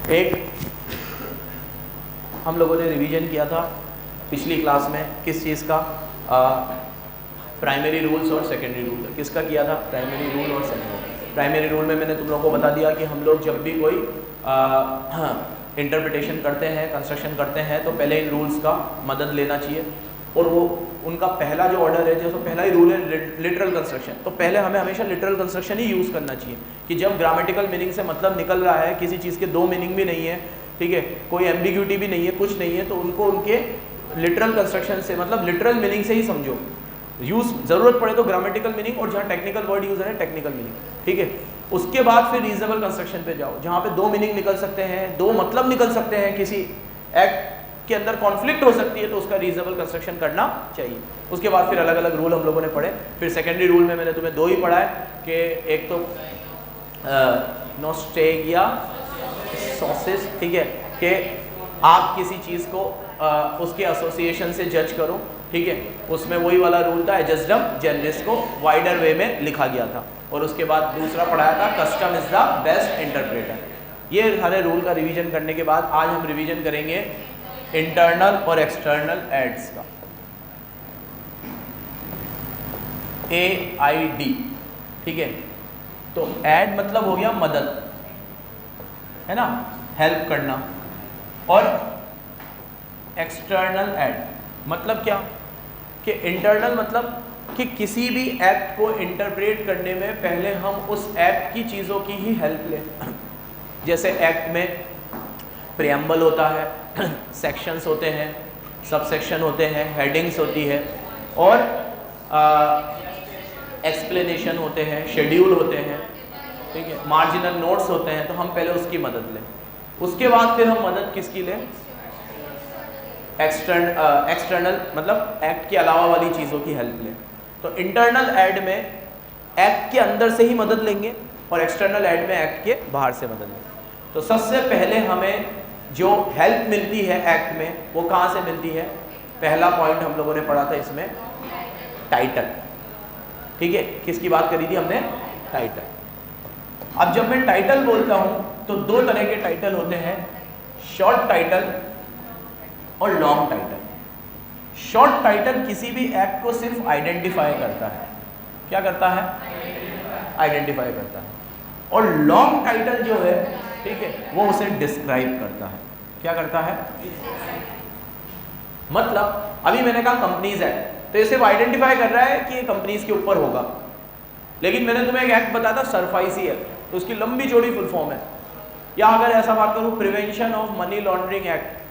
एक हम लोगों ने रिवीजन किया था पिछली क्लास में, किस चीज़ का? प्राइमरी रूल्स और सेकेंडरी रूल। किसका किया था? प्राइमरी रूल और सेकेंडरी। प्राइमरी रूल में मैंने तुम लोगों को बता दिया कि हम लोग जब भी कोई इंटरप्रिटेशन करते हैं, कंस्ट्रक्शन करते हैं, तो पहले इन रूल्स का मदद लेना चाहिए। और वो उनका पहला जो ऑर्डर है, जैसे पहला ही रूल है लिटरल कंस्ट्रक्शन, तो पहले हमें हमेशा लिटरल कंस्ट्रक्शन ही यूज़ करना चाहिए कि जब ग्रामेटिकल मीनिंग से मतलब निकल रहा है, किसी चीज़ के दो मीनिंग भी नहीं है, ठीक है, कोई एम्बिग्यूटी भी नहीं है, कुछ नहीं है, तो उनको उनके लिटरल कंस्ट्रक्शन से, मतलब लिटरल मीनिंग से ही समझो। यूज़ ज़रूरत पड़े तो ग्रामेटिकल मीनिंग, और जहाँ टेक्निकल वर्ड यूज़ है टेक्निकल मीनिंग, ठीक है। उसके बाद फिर रीजनेबल कंस्ट्रक्शन पे जाओ, जहाँ पे दो मीनिंग निकल सकते हैं, दो मतलब निकल सकते हैं, किसी एक्ट के अंदर कॉन्फ्लिक्ट हो सकती है, तो उसका रीजनेबल कंस्ट्रक्शन करना चाहिए। उसके बाद फिर अलग अलग रूल हम लोगों ने पढ़े। फिर सेकेंडरी रूल में मैंने तुम्हें दो ही पढ़ा है कि एक तो नोस्टेगिया सोसिस, ठीक है, कि आप किसी चीज़ को उसके एसोसिएशन से जज करो, ठीक है। उसमें वही वाला रूल था, एजस्डम जेनरिस को वाइडर वे में लिखा गया था। और उसके बाद दूसरा पढ़ाया था custom is the best interpreter. ये सारे रूल का रिवीजन करने के बाद आज हम रिवीजन करेंगे इंटरनल और एक्सटर्नल एड्स का, AID, ठीक है। तो एड मतलब हो गया मदद, है ना, हेल्प करना। और एक्सटर्नल एड मतलब क्या? कि इंटरनल मतलब कि किसी भी एक्ट को इंटरप्रेट करने में पहले हम उस एक्ट की चीज़ों की ही हेल्प लें। जैसे एक्ट में प्रियम्बल होता है, सेक्शंस होते हैं, सब सेक्शन होते हैं, हेडिंग्स होती है, और एक्सप्लेनेशन होते हैं, शेड्यूल होते हैं, ठीक है, मार्जिनल नोट्स होते हैं। तो हम पहले उसकी मदद लें, उसके बाद फिर हम मदद किसकी लें? एक्सटर्नल मतलब एक्ट के अलावा वाली चीज़ों की हेल्प लें। तो इंटरनल एड में एक्ट के अंदर से ही मदद लेंगे, और एक्सटर्नल एड में एक्ट के बाहर से मदद लेंगे। तो सबसे पहले हमें जो हेल्प मिलती है एक्ट में, वो कहाँ से मिलती है? पहला पॉइंट हम लोगों ने पढ़ा था इसमें, टाइटल, ठीक है। किसकी बात करी थी हमने? टाइटल। अब जब मैं टाइटल बोलता हूँ तो दो तरह के टाइटल होते हैं, शॉर्ट टाइटल और लॉन्ग टाइटल। शॉर्ट टाइटल किसी भी एक्ट को सिर्फ आइडेंटिफाई करता है। क्या करता है? आइडेंटिफाई करता है। और लॉन्ग टाइटल जो है, ठीक है, वो उसे डिस्क्राइब करता है। क्या करता है? मतलब अभी मैंने कहा कंपनीज एक्ट, तो ये सिर्फ आइडेंटिफाई कर रहा है कि ये कंपनीज के ऊपर होगा। लेकिन मैंने तुम्हें एक एक्ट बताया था सरफाइसी एक्ट, तो उसकी लंबी चौड़ी फुल फॉर्म है। या अगर ऐसा बात करूं prevention of money laundering act,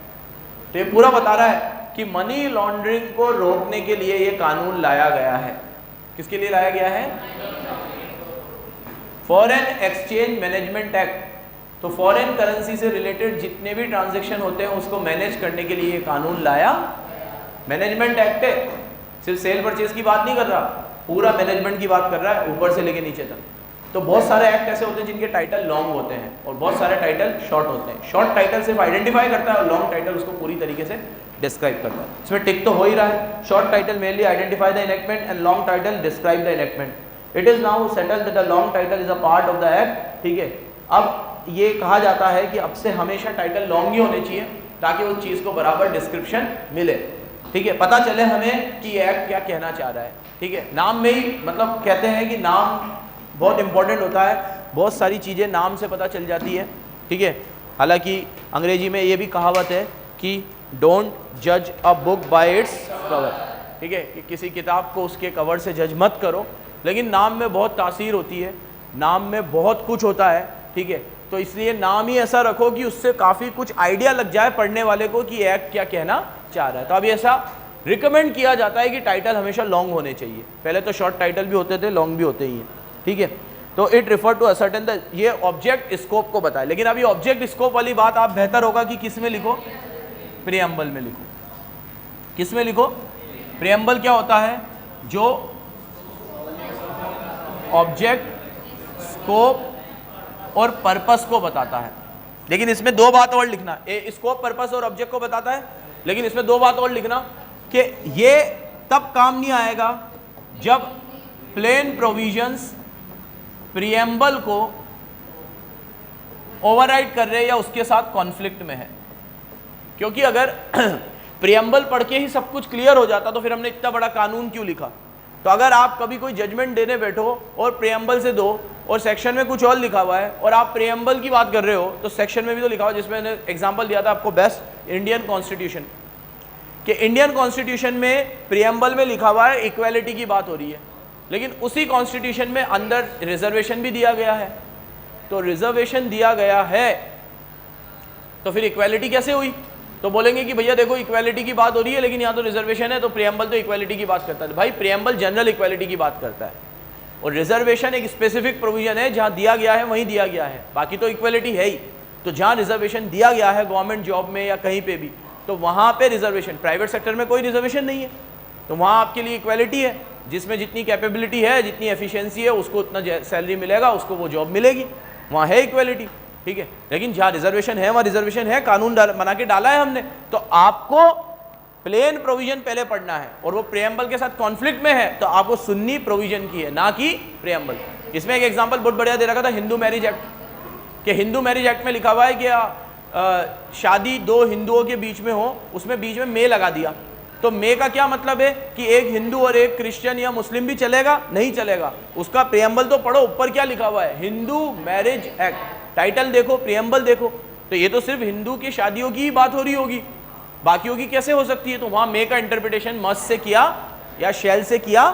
तो ये पूरा बता रहा है कि मनी लॉन्ड्रिंग को रोकने के लिए ये कानून लाया गया है। किसके लिए लाया गया है? Foreign exchange management act. तो फॉरेन करेंसी से रिलेटेड जितने भी ट्रांजैक्शन होते हैं उसको मैनेज करने के लिए ये कानून लाया। मैनेजमेंट एक्ट है, सिर्फ सेल परचेज की बात नहीं कर रहा, पूरा मैनेजमेंट की बात कर रहा है, ऊपर से लेके नीचे तक। तो बहुत सारे एक्ट ऐसे होते हैं जिनके टाइटल लॉन्ग होते हैं, और बहुत सारे टाइटल शॉर्ट होते हैं। शॉर्ट टाइटल सिर्फ आइडेंटिफाई करता है, और लॉन्ग टाइटल उसको पूरी तरीके से डिस्क्राइब करता है। इसमें टिक तो हो ही रहा है। Short title mainly identify the enactment and long title describe the enactment. It is now settled that the long title is a part of the act, ठीक है। अब ये कहा जाता है कि अब से हमेशा टाइटल लॉन्ग ही होने चाहिए, ताकि उस चीज़ को बराबर डिस्क्रिप्शन मिले, ठीक है, पता चले हमें कि एक्ट क्या कहना चाह रहा है, ठीक है। नाम में ही मतलब कहते हैं कि नाम बहुत इंपॉर्टेंट होता है, बहुत सारी चीज़ें नाम से पता चल जाती है, ठीक है। हालांकि अंग्रेजी में ये भी कहावत है कि डोंट जज a book by its cover, ठीक है, कि किसी किताब को उसके कवर से जज मत करो। लेकिन नाम में बहुत तासीर होती है, नाम में बहुत कुछ होता है, ठीक है। तो इसलिए नाम ही ऐसा रखो कि उससे काफ़ी कुछ आइडिया लग जाए पढ़ने वाले को कि एक्ट क्या कहना चाह रहा है। तो अब ऐसा रिकमेंड किया जाता है कि टाइटल हमेशा लॉन्ग होने चाहिए। पहले तो शॉर्ट टाइटल भी होते थे, लॉन्ग भी होते ही हैं, ठीक है। तो it refer to ascertain the, ये ऑब्जेक्ट स्कोप को बताए। लेकिन अभी ऑब्जेक्ट स्कोप वाली बात आप बेहतर होगा कि किस में लिखो? प्रियम्बल में लिखो। किस में लिखो? प्रियम्बल क्या होता है? जो ऑब्जेक्ट, स्कोप और पर्पस को बताता है। लेकिन इसमें दो बात और लिखना, स्कोप, पर्पस और ऑब्जेक्ट को बताता है, लेकिन इसमें दो बात और लिखना कि ये तब काम नहीं आएगा जब प्लेन प्रोविजंस प्रियम्बल को ओवरराइड कर रहे हैं या उसके साथ कॉन्फ्लिक्ट में है। क्योंकि अगर प्रियम्बल पढ़ के ही सब कुछ क्लियर हो जाता तो फिर हमने इतना बड़ा कानून क्यों लिखा। तो अगर आप कभी कोई जजमेंट देने बैठो और प्रियम्बल से दो और सेक्शन में कुछ और लिखा हुआ है और आप प्रियम्बल की बात कर रहे हो तो सेक्शन में भी तो लिखा हुआ है, जिसमें मैंने एग्जांपल दिया था आपको बेस्ट इंडियन कॉन्स्टिट्यूशन, कि इंडियन कॉन्स्टिट्यूशन में प्रियम्बल में लिखा हुआ है इक्वालिटी की बात हो रही है, लेकिन उसी कॉन्स्टिट्यूशन में अंदर रिजर्वेशन भी दिया गया है। तो रिजर्वेशन दिया गया है तो फिर इक्वालिटी कैसे हुई? तो बोलेंगे कि भैया देखो इक्वालिटी की बात हो रही है लेकिन यहाँ तो रिजर्वेशन है, तो प्रियम्बल तो इक्वालिटी की बात करता है। भाई प्रियम्बल जनरल इक्वालिटी की बात करता है और रिजर्वेशन एक स्पेसिफिक प्रोविजन है, जहाँ दिया गया है वहीं दिया गया है, बाकी तो इक्वालिटी है ही। तो जहाँ रिजर्वेशन दिया गया है गवर्नमेंट जॉब में या कहीं पे भी, तो वहाँ पे रिजर्वेशन, प्राइवेट सेक्टर में कोई रिजर्वेशन नहीं है, तो वहाँ आपके लिए इक्वालिटी है, जिसमें जितनी कैपेबिलिटी है, जितनी एफिशिएंसी है, उसको उतना सैलरी मिलेगा, उसको वो जॉब मिलेगी, वहाँ है इक्वालिटी, ठीक है। लेकिन जहाँ रिजर्वेशन है वहाँ रिजर्वेशन है, कानून बना के डाला है हमने, तो आपको प्लेन प्रोविजन पहले पढ़ना है और वो प्रियम्बल के साथ कॉन्फ्लिक्ट में है तो आपको सुन्नी प्रोविजन की है, ना कि प्रियम्बल। इसमें एक एग्जांपल बहुत बढ़िया दे रखा था हिंदू मैरिज एक्ट, कि हिंदू मैरिज एक्ट में लिखा हुआ है कि शादी दो हिंदुओं के बीच में हो, उसमें बीच में मे लगा दिया। तो मे का क्या मतलब है कि एक हिंदू और एक क्रिश्चियन या मुस्लिम भी चलेगा? नहीं चलेगा। उसका प्रियम्बल तो पढ़ो, ऊपर क्या लिखा हुआ है, हिंदू मैरिज एक्ट, टाइटल देखो, प्रियम्बल देखो, तो ये तो सिर्फ हिंदू की शादियों की ही बात हो रही होगी, बाकियों की कैसे हो सकती है? तो वहां मे का इंटरप्रिटेशन मस्ट से किया या शैल से किया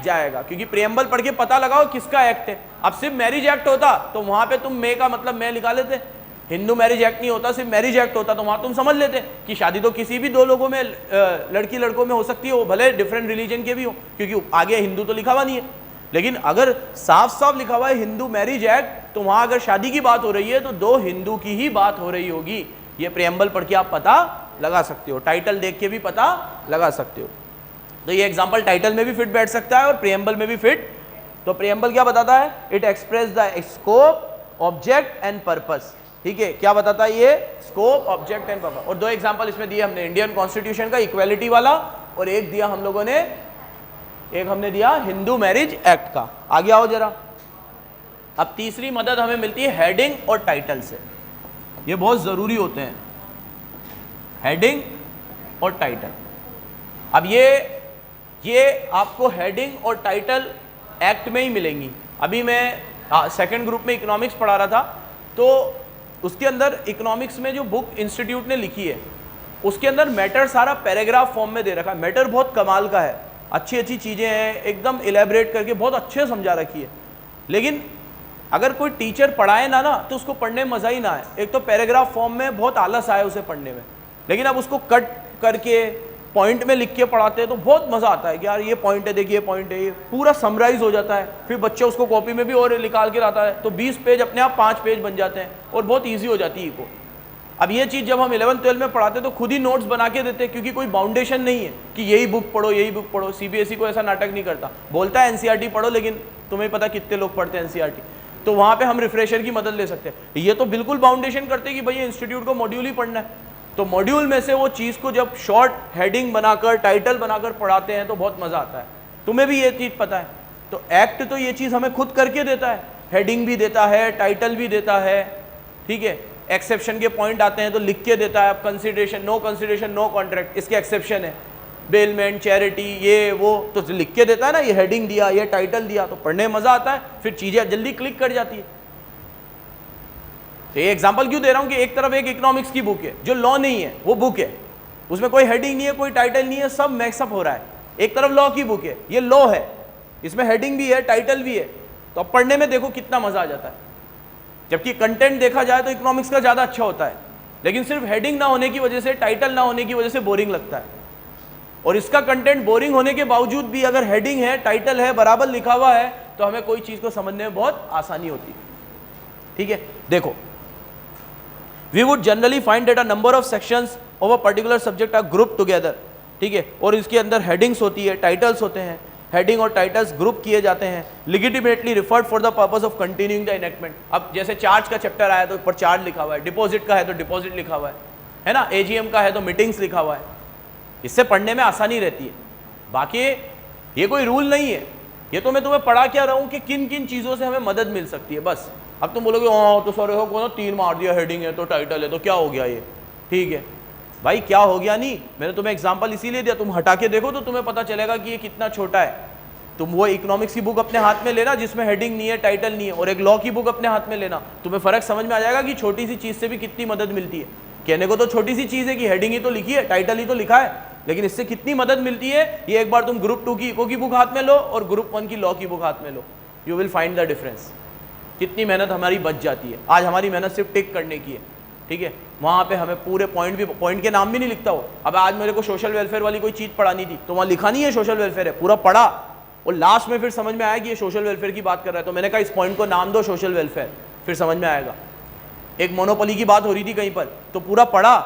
जाएगा, क्योंकि प्रियम्बल पढ़ के पता लगाओ किसका एक्ट है। अब सिर्फ मैरिज एक्ट होता तो वहां पे तुम मे का मतलब मैं निकाल लेते, हिंदू मैरिज एक्ट नहीं होता, सिर्फ मैरिज एक्ट होता तो वहां तुम समझ लेते कि शादी तो किसी भी दो लोगों में, लड़की लड़कों में हो सकती है, वो भले डिफरेंट रिलीजन के भी हो, क्योंकि आगे हिंदू तो लिखा हुआ नहीं है। लेकिन अगर साफ साफ लिखा हुआ है हिंदू मैरिज एक्ट, तो वहां अगर शादी की बात हो रही है तो दो हिंदू की ही बात हो रही होगी। ये प्रियम्बल पढ़ के आप पता लगा सकते हो, टाइटल देख के भी पता लगा सकते हो। तो ये एग्जांपल टाइटल में भी फिट बैठ सकता है और प्रियम्बल में भी फिट। तो प्रियम्बल क्या बताता है? It express the scope, object and purpose, ठीक है। क्या बताता है ये? Scope, object and purpose. और दो एग्जांपल इसमें दिए हमने, इंडियन कॉन्स्टिट्यूशन का इक्वालिटी वाला, और एक दिया हम लोगों ने, एक हमने दिया हिंदू मैरिज एक्ट का। आगे आओ जरा। अब तीसरी मदद हमें मिलती है हेडिंग और टाइटल से, ये बहुत जरूरी होते हैं, हेडिंग और टाइटल। अब ये आपको हेडिंग और टाइटल एक्ट में ही मिलेंगी। अभी मैं सेकंड ग्रुप में इकोनॉमिक्स पढ़ा रहा था, तो उसके अंदर इकोनॉमिक्स में जो बुक इंस्टीट्यूट ने लिखी है उसके अंदर मैटर सारा पैराग्राफ फॉर्म में दे रखा है। मैटर बहुत कमाल का है, अच्छी अच्छी चीज़ें हैं, एकदम इलेबरेट करके बहुत अच्छे समझा रखी है। लेकिन अगर कोई टीचर पढ़ाए ना तो उसको पढ़ने में मज़ा ही ना आए। एक तो पैराग्राफ फॉर्म में बहुत आलस आए उसे पढ़ने में, लेकिन अब उसको कट करके पॉइंट में लिख के पढ़ाते हैं तो बहुत मज़ा आता है कि यार ये पॉइंट है, देखिए पॉइंट है, ये पूरा समराइज हो जाता है। फिर बच्चे उसको कॉपी में भी और निकाल के लाता है, तो 20 पेज अपने आप 5 पेज बन जाते हैं और बहुत ईजी हो जाती है इको। अब ये चीज़ जब हम 11th-12 में पढ़ाते तो खुद ही नोट्स बना के देते, क्योंकि कोई बाउंडेशन नहीं है कि यही बुक पढ़ो, यही बुक पढ़ो। CBSE को ऐसा नाटक नहीं करता, बोलता है NCERT पढ़ो, लेकिन तुम्हें पता कितने लोग पढ़ते हैं NCERT। तो वहाँ पे हम रिफ्रेशर की मदद ले सकते हैं। ये तो बिल्कुल बाउंडेशन करते हैं कि भाई इंस्टीट्यूट को मॉड्यूल ही पढ़ना है, तो मॉड्यूल में से वो चीज़ को जब शॉर्ट हेडिंग बनाकर, टाइटल बनाकर पढ़ाते हैं तो बहुत मज़ा आता है। तुम्हें भी ये चीज़ पता है। तो एक्ट तो ये चीज़ हमें खुद करके देता है, हेडिंग भी देता है, टाइटल भी देता है, ठीक है। एक्सेप्शन के पॉइंट आते हैं तो लिख के देता है। अब कंसिडरेशन, नो कॉन्ट्रैक्ट, इसके एक्सेप्शन है, बेलमेंट, चैरिटी, ये वो, तो लिख के देता है ना। ये हेडिंग दिया, ये टाइटल दिया, तो पढ़ने में मज़ा आता है, फिर चीज़ें जल्दी क्लिक कर जाती है। तो ये एग्जांपल क्यों दे रहा हूँ कि एक तरफ एक इकोनॉमिक्स की बुक है जो लॉ नहीं है, वो बुक है, उसमें कोई हेडिंग नहीं है, कोई टाइटल नहीं है, सब मैक्सअप हो रहा है। एक तरफ लॉ की बुक है, ये लॉ है, इसमें हेडिंग भी है, टाइटल भी है, तो अब पढ़ने में देखो कितना मजा आ जाता है। जबकि कंटेंट देखा जाए तो इकोनॉमिक्स का ज़्यादा अच्छा होता है, लेकिन सिर्फ हेडिंग ना होने की वजह से, टाइटल ना होने की वजह से बोरिंग लगता है। और इसका कंटेंट बोरिंग होने के बावजूद भी अगर हेडिंग है, टाइटल है, बराबर लिखा हुआ है, तो हमें कोई चीज़ को समझने में बहुत आसानी होती है, ठीक है। देखो, we would generally find that a number of sections of a particular subject are grouped together, ठीक है। और इसके अंदर हेडिंग्स होती है, टाइटल्स होते हैं, हेडिंग और टाइटल्स ग्रुप किए जाते हैं, legitimately referred for the purpose of continuing the enactment। अब जैसे चार्ज का चैप्टर आया तो ऊपर चार्ज लिखा हुआ है, डिपॉजिट का है तो डिपॉजिट लिखा हुआ है ना, AGM का है तो मीटिंग्स लिखा हुआ है। इससे पढ़ने में आसानी रहती है। बाकी ये कोई रूल नहीं है, ये तो मैं तुम्हें पढ़ा क्या रहा हूँ कि किन किन चीज़ों से हमें मदद मिल सकती है, बस। अब तुम बोलोगे हाँ तो सर को ना 3 मार दिया, हेडिंग है तो टाइटल है तो क्या हो गया ये, ठीक है भाई क्या हो गया नहीं, मैंने तुम्हें एग्जांपल इसीलिए दिया, तुम हटा के देखो तो तुम्हें पता चलेगा कि ये कितना छोटा है। तुम वो इकोनॉमिक्स की बुक अपने हाथ में लेना जिसमें हेडिंग नहीं है, टाइटल नहीं है, और एक लॉ की बुक अपने हाथ में लेना, तुम्हें फर्क समझ में आ जाएगा कि छोटी सी चीज से भी कितनी मदद मिलती है। कहने को तो छोटी सी चीज है कि हेडिंग ही तो लिखी है, टाइटल ही तो लिखा है, लेकिन इससे कितनी मदद मिलती है ये एक बार तुम ग्रुप 2 की इको की बुक हाथ में लो और ग्रुप 1 की लॉ की बुक हाथ में लो, you will find the difference. कितनी मेहनत हमारी बच जाती है। आज हमारी मेहनत सिर्फ टिक करने की है, ठीक है, वहाँ पे हमें पूरे पॉइंट के नाम भी नहीं लिखता हो। अब आज मेरे को सोशल वेलफेयर वाली कोई चीज़ पढ़ानी थी तो वहाँ लिखा नहीं है सोशल वेलफेयर है, पूरा पढ़ा और लास्ट में फिर समझ में आया कि ये सोशल वेलफेयर की बात कर रहा है, तो मैंने कहा इस पॉइंट को नाम दो सोशल वेलफेयर, फिर समझ में आएगा। एक मोनोपोली की बात हो रही थी कहीं पर, तो पूरा पढ़ा,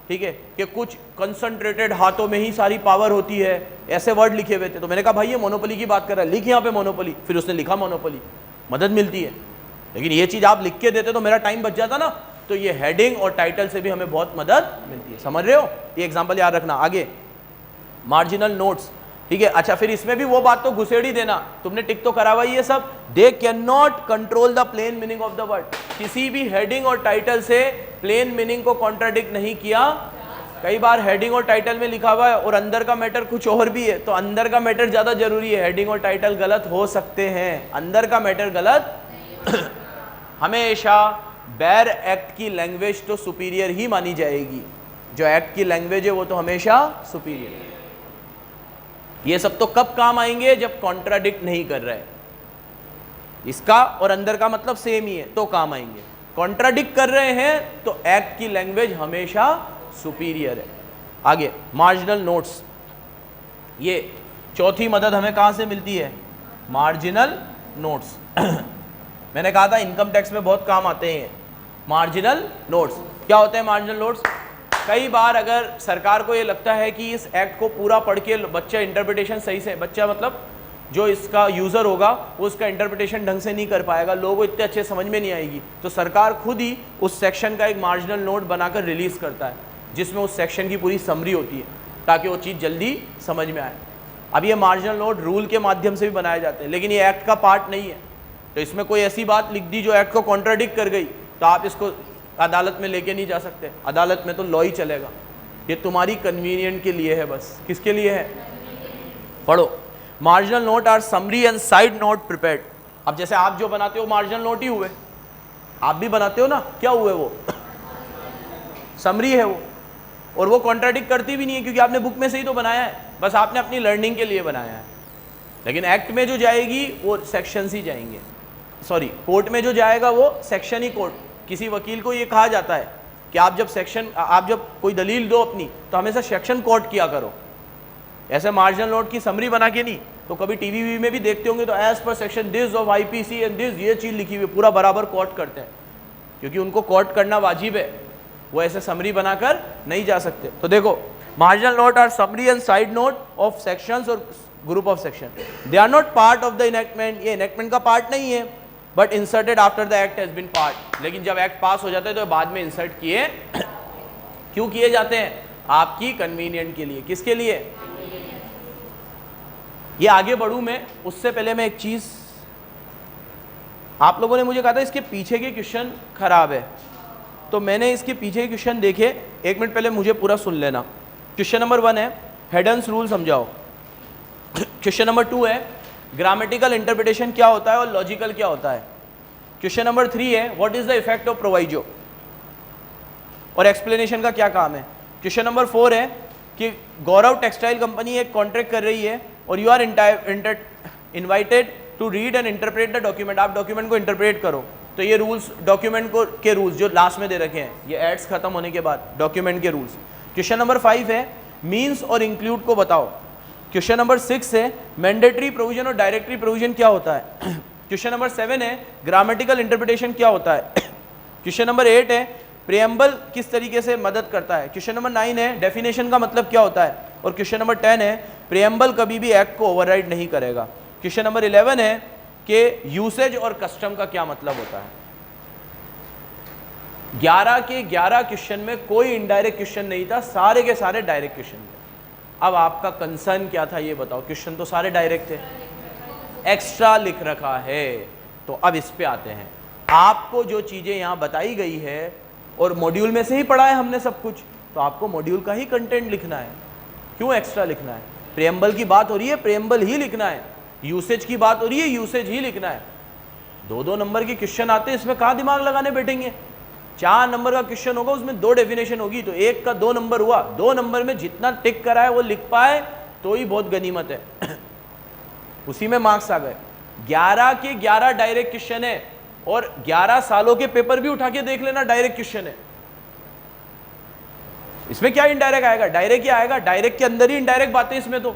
ठीक है, कि कुछ कंसंट्रेटेड हाथों में ही सारी पावर होती है, ऐसे वर्ड लिखे हुए थे, तो मैंने कहा भाई ये मोनोपोली की बात कर रहा है, लिख यहाँ पे मोनोपोली, फिर उसने लिखा मोनोपोली, मदद मिलती है। लेकिन ये चीज़ आप लिख के देते तो मेरा टाइम बच जाता ना, तो ये हेडिंग और टाइटल से भी हमें बहुत मदद मिलती है, समझ रहे हो, ये एग्जांपल याद रखना। आगे मार्जिनल नोट्स, ठीक है, अच्छा फिर इसमें भी वो बात तो घुसेड़ ही देना, तुमने टिक तो करा हुआ ये सब, they can not control the plain meaning of the word, किसी भी हेडिंग और टाइटल से प्लेन मीनिंग को कॉन्ट्राडिक्ट नहीं किया। कई बार हेडिंग और टाइटल में लिखा हुआ है और अंदर का मैटर कुछ और भी है, तो अंदर का मैटर ज्यादा जरूरी है, हेडिंग और टाइटल गलत हो सकते हैं, अंदर का मैटर गलत हमेशा बैर एक्ट की लैंग्वेज तो सुपीरियर ही मानी जाएगी, जो एक्ट की लैंग्वेज है वो तो हमेशा सुपीरियर है। ये सब तो कब काम आएंगे, जब कॉन्ट्राडिक्ट नहीं कर रहे, इसका और अंदर का मतलब सेम ही है तो काम आएंगे, कॉन्ट्राडिक्ट कर रहे हैं तो एक्ट की लैंग्वेज हमेशा सुपीरियर है। आगे मार्जिनल नोट्स, ये चौथी मदद हमें कहां से मिलती है, मार्जिनल नोट्स मैंने कहा था इनकम टैक्स में बहुत काम आते हैं मार्जिनल नोट्स। क्या होते हैं मार्जिनल नोट्स? कई बार अगर सरकार को ये लगता है कि इस एक्ट को पूरा पढ़ के बच्चा इंटरप्रिटेशन सही से, बच्चा मतलब जो इसका यूज़र होगा वो उसका इंटरप्रिटेशन ढंग से नहीं कर पाएगा, लोगों को इतने अच्छे समझ में नहीं आएगी, तो सरकार खुद ही उस सेक्शन का एक मार्जिनल नोट बनाकर रिलीज़ करता है जिसमें उस सेक्शन की पूरी समरी होती है ताकि वो चीज़ जल्दी समझ में आए। अब ये मार्जिनल नोट रूल के माध्यम से भी बनाए जाते हैं, लेकिन ये एक्ट का पार्ट नहीं है, तो इसमें कोई ऐसी बात लिख दी जो एक्ट को कॉन्ट्राडिक्ट कर गई तो आप इसको अदालत में लेके नहीं जा सकते, अदालत में तो लॉ ही चलेगा। ये तुम्हारी कन्वीनियंट के लिए है, बस किसके लिए है, पढ़ो। Marginal note or summary and side note prepared. अब जैसे आप जो बनाते हो मार्जिनल नोट ही हुए, आप भी बनाते हो ना, क्या हुए वो समरी है वो, और वो कॉन्ट्राडिक्ट करती भी नहीं है क्योंकि आपने बुक में से ही तो बनाया है, बस आपने अपनी लर्निंग के लिए बनाया है। लेकिन एक्ट में जो जाएगी वो सेक्शंस ही जाएंगे, सॉरी कोर्ट में जो जाएगा वो सेक्शन ही कोर्ट। किसी वकील को ये कहा जाता है कि आप जब कोई दलील दो अपनी तो हमेशा सेक्शन कोर्ट किया करो, ऐसे मार्जिनल नोट की समरी बना के नहीं। तो कभी टीवी में भी देखते होंगे तो as per section this of IPC and this, ये चीज़ लिखी हुई पूरा बराबर कोर्ट करते हैं क्योंकि उनको कोर्ट करना वाजिब है, वो ऐसे समरी बनाकर नहीं जा सकते। तो देखो marginal note or summary and side note of sections और group of section, they are not part of the enactment, ये इनेक्टमेंट का पार्ट नहीं है, but inserted after the act has been part. लेकिन जब एक्ट पास हो जाता है तो बाद में इंसर्ट किए क्यों किए जाते हैं, आपकी कन्वीनियंट के लिए। किसके लिए? ये आगे बढ़ूं मैं उससे पहले मैं एक चीज, आप लोगों ने मुझे कहा था इसके पीछे के क्वेश्चन खराब है, तो मैंने इसके पीछे के क्वेश्चन देखे, 1 मिनट पहले मुझे पूरा सुन लेना। क्वेश्चन नंबर 1 है हेडन्स रूल समझाओ। क्वेश्चन नंबर 2 है ग्रामेटिकल इंटरप्रिटेशन क्या होता है और लॉजिकल क्या होता है। क्वेश्चन नंबर 3 है what is the effect of proviso और एक्सप्लेनेशन का क्या काम है। क्वेश्चन नंबर 4 है कि गौरव टेक्सटाइल कंपनी एक कॉन्ट्रैक्ट कर रही है और you are invited to read and interpret the document, आप डॉक्यूमेंट को इंटरप्रेट करो। तो ये रूल्स डॉक्यूमेंट को के रूल्स जो लास्ट में दे रखे हैं, ये एड्स खत्म होने के बाद डॉक्यूमेंट के रूल्स। क्वेश्चन नंबर 5 है मीन्स और इंक्लूड को बताओ। क्वेश्चन नंबर 6 है मैंडेटरी प्रोविजन और डायरेक्टरी प्रोविजन क्या होता है। क्वेश्चन नंबर 7 है ग्रामेटिकल इंटरप्रिटेशन क्या होता है। क्वेश्चन नंबर 8 है प्रियम्बल किस तरीके से मदद करता है। क्वेश्चन नंबर 9 है डेफिनेशन का मतलब क्या होता है। और क्वेश्चन नंबर 10 है प्रियम्बल कभी भी एक्ट को ओवरराइड नहीं करेगा। क्वेश्चन नंबर 11 है कि यूसेज और कस्टम का क्या मतलब होता है। 11 के 11 क्वेश्चन में कोई इनडायरेक्ट क्वेश्चन नहीं था, सारे के सारे डायरेक्ट क्वेश्चन थे। अब आपका कंसर्न क्या था ये बताओ, क्वेश्चन तो सारे डायरेक्ट थे, एक्स्ट्रा लिख रखा है। तो अब इस पे आते हैं, आपको जो चीजें यहां बताई गई है और मॉड्यूल में से ही पढ़ा है हमने सब कुछ, तो आपको मॉड्यूल का ही कंटेंट लिखना है, क्यों एक्स्ट्रा लिखना है। प्रेम्बल की बात हो रही है, प्रेम्बल ही लिखना है। यूसेज की बात हो रही है, यूसेज ही लिखना है। 2-2 नंबर के क्वेश्चन आते हैं, इसमें कहाँ दिमाग लगाने बैठेंगे। 4 नंबर का क्वेश्चन होगा, उसमें 2 डेफिनेशन होगी, तो 1 का 2 नंबर हुआ। 2 नंबर में जितना टिक करा है वो लिख पाए तो ही बहुत गनीमत है। उसी में मार्क्स आ गए। 11 के 11 डायरेक्ट क्वेश्चन है, और 11 सालों के पेपर भी उठा के देख लेना, डायरेक्ट क्वेश्चन है। इसमें क्या इनडायरेक्ट आएगा, डायरेक्ट ही आएगा। डायरेक्ट के अंदर ही इनडायरेक्ट बातें इसमें तो,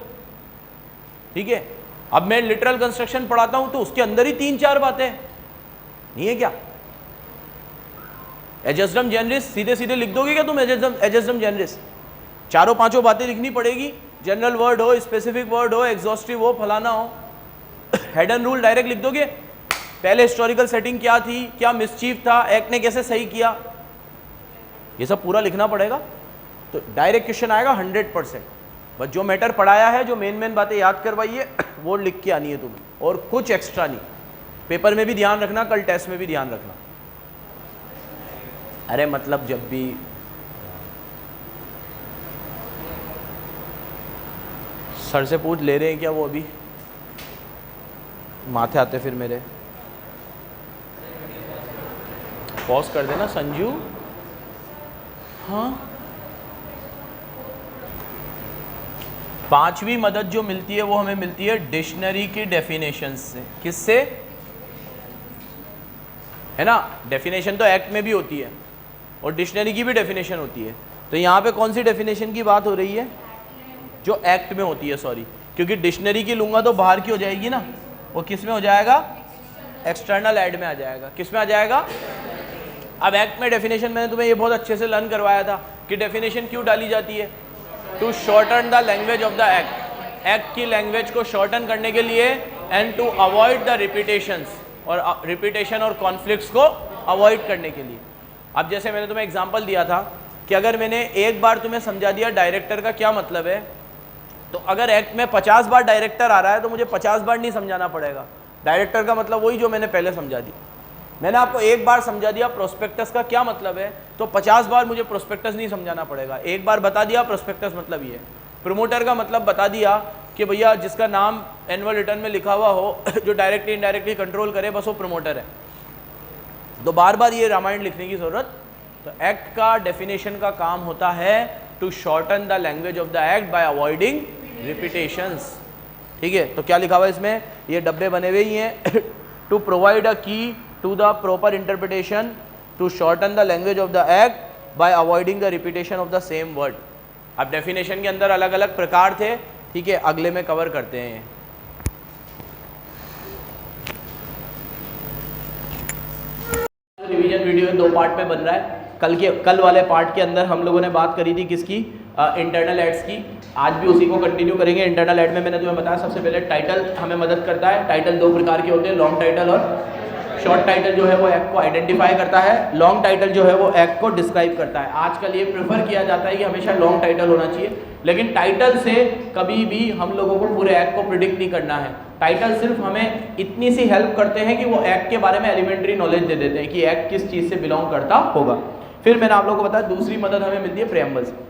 ठीक है। अब मैं लिटरल कंस्ट्रक्शन पढ़ाता हूं तो उसके अंदर ही 3-4 बातें नहीं है क्या। एजेस्डम जेनरिस सीधे सीधे लिख दोगे क्या तुम, एजेस्डम जेनरिस? 4-5 बातें लिखनी पड़ेगी, जनरल वर्ड हो, स्पेसिफिक वर्ड हो, एग्जॉस्टिव हो, फलाना हो। हेड एंड रूल डायरेक्ट लिख दोगे, पहले हिस्टोरिकल सेटिंग क्या थी, क्या मिसचीफ था, एक्ट ने कैसे सही किया, ये सब पूरा लिखना पड़ेगा। तो डायरेक्ट क्वेश्चन आएगा 100%। बस जो मैटर पढ़ाया है, जो मेन बातें याद करवाई है, वो लिख के आनी है तुम्हें, और कुछ एक्स्ट्रा नहीं। पेपर में भी ध्यान रखना, कल टेस्ट में भी ध्यान रखना। अरे मतलब जब भी सर से पूछ ले रहे हैं क्या वो, अभी माथे आते फिर मेरे। पॉज कर देना संजू। हाँ, 5वीं मदद जो मिलती है वो हमें मिलती है डिक्शनरी की डेफिनेशन से। किससे? है ना, डेफिनेशन तो एक्ट में भी होती है और डिक्शनरी की भी डेफिनेशन होती है। तो यहाँ पे कौन सी डेफिनेशन की बात हो रही है? जो एक्ट में होती है, सॉरी, क्योंकि डिक्शनरी की लूंगा तो बाहर की हो जाएगी ना, वो किस में हो जाएगा? एक्सटर्नल ऐड में आ जाएगा। किस में आ जाएगा? अब एक्ट में डेफिनेशन मैंने तुम्हें ये बहुत अच्छे से लर्न करवाया था कि डेफिनेशन क्यों डाली जाती है, to shorten the language of the act, act की लैंग्वेज को शॉर्टन करने के लिए, and to avoid the repetitions, और रिपीटेशन और कॉन्फ्लिक्ट्स को अवॉइड करने के लिए। अब जैसे मैंने तुम्हें एग्जांपल दिया था कि अगर मैंने एक बार तुम्हें समझा दिया डायरेक्टर का क्या मतलब है, तो अगर एक्ट में 50 बार डायरेक्टर आ रहा है तो मुझे 50 बार नहीं समझाना पड़ेगा। डायरेक्टर का मतलब वही जो मैंने पहले समझा दिया। मैंने आपको एक बार समझा दिया प्रोस्पेक्टस का क्या मतलब है, तो 50 बार मुझे प्रोस्पेक्टस नहीं समझाना पड़ेगा। एक बार बता दिया प्रोस्पेक्टस मतलब ये। प्रमोटर का मतलब बता दिया कि भैया जिसका नाम एनुअल रिटर्न में लिखा हुआ हो, जो डायरेक्टली इनडायरेक्टली कंट्रोल करे, बस वो प्रमोटर है। तो बार बार ये रामायण लिखने की जरूरत। तो एक्ट का डेफिनेशन का काम होता है to shorten the language of the act by avoiding repetitions. ठीक है, तो क्या लिखा हुआ है इसमें? ये डब्बे बने हुए ही हैं। टू प्रोवाइड अ की to the proper interpretation, to shorten the language of the act by avoiding the repetition of the same word। अब डेफिनेशन के अंदर अलग अलग प्रकार थे, ठीक है, अगले में कवर करते हैं। रिवीजन वीडियो 2 पार्ट में बन रहा है। कल वाले पार्ट के अंदर हम लोगों ने बात करी थी किसकी? इंटरनल एड्स की। आज भी उसी को कंटिन्यू करेंगे। इंटरनल एड में मैंने तुम्हें बताया सबसे पहले टाइटल हमें मदद करता है। टाइटल 2 प्रकार के होते हैं, लॉन्ग टाइटल और शॉर्ट टाइटल। जो है वो एक्ट को आइडेंटिफाई करता है, लॉन्ग टाइटल जो है वो एक्ट को डिस्क्राइब करता है। आजकल ये प्रेफर किया जाता है कि हमेशा लॉन्ग टाइटल होना चाहिए, लेकिन टाइटल से कभी भी हम लोगों को पूरे एक्ट को प्रिडिक्ट नहीं करना है। टाइटल सिर्फ हमें इतनी सी हेल्प करते हैं कि वो एक्ट के बारे में एलिमेंट्री नॉलेज दे देते हैं कि एक्ट किस चीज़ से बिलोंग करता होगा। फिर मैंने आप लोगों को बताया दूसरी मदद हमें मिलती है प्रेम्बल से।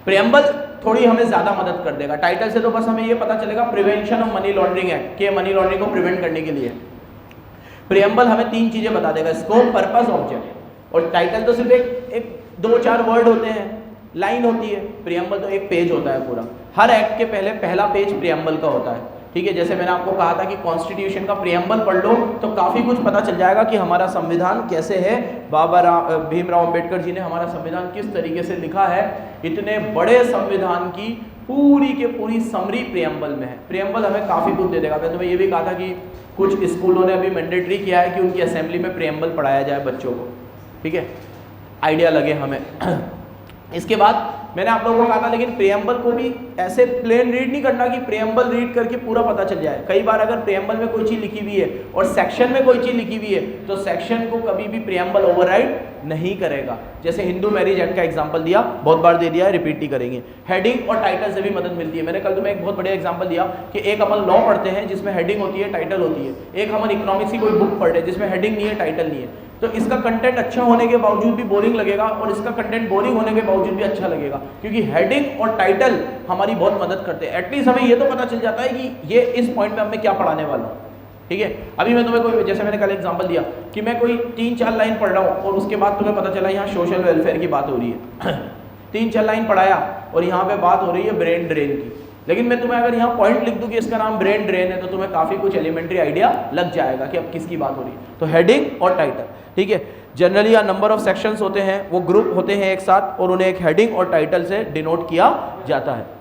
प्रेम्बल थोड़ी हमें ज़्यादा मदद कर देगा। टाइटल से तो बस हमें ये पता चलेगा prevention of money laundering act, कि मनी लॉन्ड्रिंग को प्रिवेंट करने के लिए। प्रियम्बल हमें 3 चीजें बता देगा, स्कोप, पर्पस, ऑब्जेक्ट। और टाइटल तो सिर्फ एक 2-4 वर्ड होते हैं, लाइन होती है। प्रियम्बल तो एक पेज होता है पूरा। हर एक्ट के पहले पहला पेज प्रियम्बल का होता है। ठीक है, जैसे मैंने आपको कहा था कि कॉन्स्टिट्यूशन का प्रियम्बल पढ़ लो तो काफ़ी कुछ पता चल जाएगा कि हमारा संविधान कैसे है। भीमराव अम्बेडकर जी ने हमारा संविधान किस तरीके से लिखा है। इतने बड़े संविधान की पूरी के पूरी समरी प्रियम्बल में है। प्रियम्बल हमें काफ़ी कुछ दे देगा। मैं तुम्हें ये भी कहा था कि कुछ स्कूलों ने अभी मैंडेटरी किया है कि उनकी असेंबली में प्रियम्बल पढ़ाया जाए बच्चों को। ठीक है, आइडिया लगे हमें। इसके बाद मैंने आप लोगों को कहा था, लेकिन प्रेम्बल को भी ऐसे प्लेन रीड नहीं करना कि प्रेम्बल रीड करके पूरा पता चल जाए। कई बार अगर प्रेम्बल में कोई चीज़ लिखी हुई है और सेक्शन में कोई चीज़ लिखी हुई है तो सेक्शन को कभी भी प्रेम्बल ओवरराइड नहीं करेगा। जैसे हिंदू मैरिज एक्ट का एग्जांपल दिया, बहुत बार दे दिया है, रिपीट ही करेंगे। हेडिंग और टाइटल से भी मदद मिलती है। मैंने कल तुम्हें एक बहुत बढ़िया एग्जांपल दिया कि एक अपन लॉ पढ़ते हैं जिसमें हेडिंग होती है, टाइटल होती है। एक हम इकोनॉमिक्स की कोई बुक पढ़ते हैं जिसमें हेडिंग नहीं है, टाइटल नहीं है। तो इसका कंटेंट अच्छा होने के बावजूद भी बोरिंग लगेगा और इसका कंटेंट बोरिंग होने के बावजूद भी अच्छा लगेगा, क्योंकि हेडिंग और टाइटल हमारी बहुत मदद करते हैं। एटलीस्ट हमें ये तो पता चल जाता है कि ये इस पॉइंट में हमें क्या पढ़ाने वाला हूँ। ठीक है, अभी मैं तुम्हें कोई, जैसे मैंने कल एग्जांपल दिया कि मैं कोई 3-4 लाइन पढ़ रहा हूँ और उसके बाद तुम्हें पता चला यहाँ सोशल वेलफेयर की बात हो रही है 3-4 लाइन पढ़ाया और यहाँ पे बात हो रही है ब्रेन ड्रेन की। लेकिन मैं तुम्हें अगर यहाँ पॉइंट लिख दूँ कि इसका नाम ब्रेन ड्रेन है तो तुम्हें काफ़ी कुछ एलिमेंट्री आइडिया लग जाएगा कि अब किसकी बात हो रही है। तो हेडिंग और टाइटल, ठीक है। जनरली या नंबर ऑफ सेक्शंस होते हैं, वो ग्रुप होते हैं एक साथ और उन्हें एक हेडिंग और टाइटल से डिनोट किया जाता है।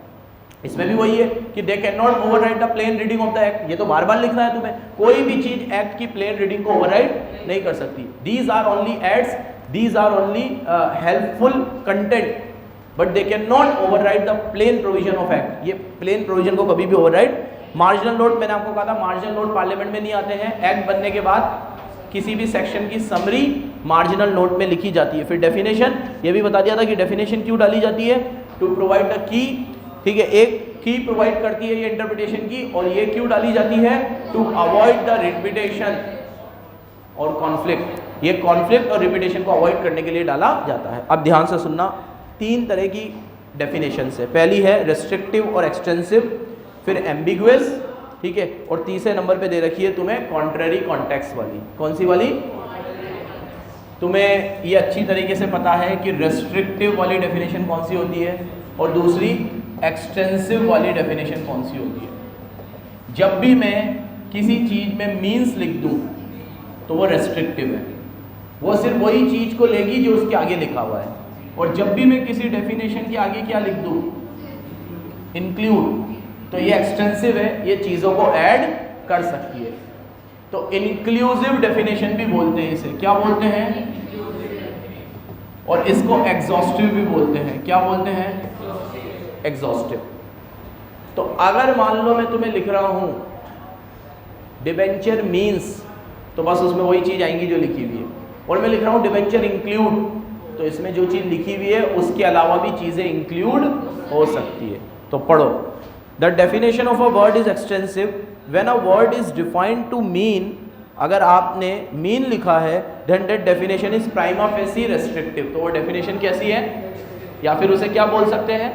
इसमें भी वही है कि they can not override the plain reading of the act. ये तो बार बार लिखना है तुम्हें, कोई भी चीज एक्ट की प्लेन रीडिंग को ओवरराइड नहीं कर सकती। These are only aids, these are only helpful content, but they can not override the plain provision of act. ये प्लेन प्रोविजन को कभी भी ओवरराइड। मार्जिनल नोट, मैंने आपको कहा था मार्जिनल नोट पार्लियामेंट में नहीं आते हैं। एक्ट बनने के बाद किसी भी सेक्शन की समरी मार्जिनल नोट में लिखी जाती है। फिर डेफिनेशन, ये भी बता दिया था कि डेफिनेशन क्यों डाली जाती है, टू प्रोवाइड द की, ठीक है, एक की प्रोवाइड करती है ये इंटरप्रिटेशन की। और ये क्यों डाली जाती है, टू अवॉइड द रिपीटेशन और कॉन्फ्लिक्ट। ये कॉन्फ्लिक्ट और रिपीटेशन को अवॉइड करने के लिए डाला जाता है। अब ध्यान से सुनना, 3 तरह की डेफिनेशन है। पहली है रेस्ट्रिक्टिव और एक्सटेंसिव, फिर एम्बिगुअस, ठीक है, और तीसरे नंबर पे दे रखी है तुम्हें कॉन्ट्ररी कॉन्टेक्स्ट वाली। कौन सी वाली? तुम्हें ये अच्छी तरीके से पता है कि रेस्ट्रिक्टिव वाली डेफिनेशन कौन सी होती है और दूसरी एक्सटेंसिव वाली डेफिनेशन कौन सी होती है। जब भी मैं किसी चीज़ में मीन्स लिख दूँ तो वो रेस्ट्रिक्टिव है, वो सिर्फ वही चीज़ को लेगी जो उसके आगे लिखा हुआ है। और जब भी मैं किसी डेफिनेशन के आगे क्या लिख दूँ, इंक्लूड, तो ये एक्सटेंसिव है, ये चीज़ों को ऐड कर सकती है। तो इंक्लूसिव डेफिनेशन भी बोलते हैं इसे, क्या बोलते हैं, और इसको एग्जॉस्टिव भी बोलते हैं। क्या बोलते हैं? एग्जॉस्टिव। तो अगर मान लो मैं तुम्हें लिख रहा हूं डिबेंचर मीन्स, तो बस उसमें वही चीज़ आएंगी जो लिखी हुई है। और मैं लिख रहा हूं डिबेंचर इंक्लूड, तो इसमें जो चीज़ लिखी हुई है उसके अलावा भी चीज़ें इंक्लूड हो सकती है। तो पढ़ो, the definition of a word is extensive when a word is defined to mean. अगर आपने मीन लिखा है then that definition is prima facie restrictive, तो वो डेफिनेशन कैसी है, या फिर उसे क्या बोल सकते हैं,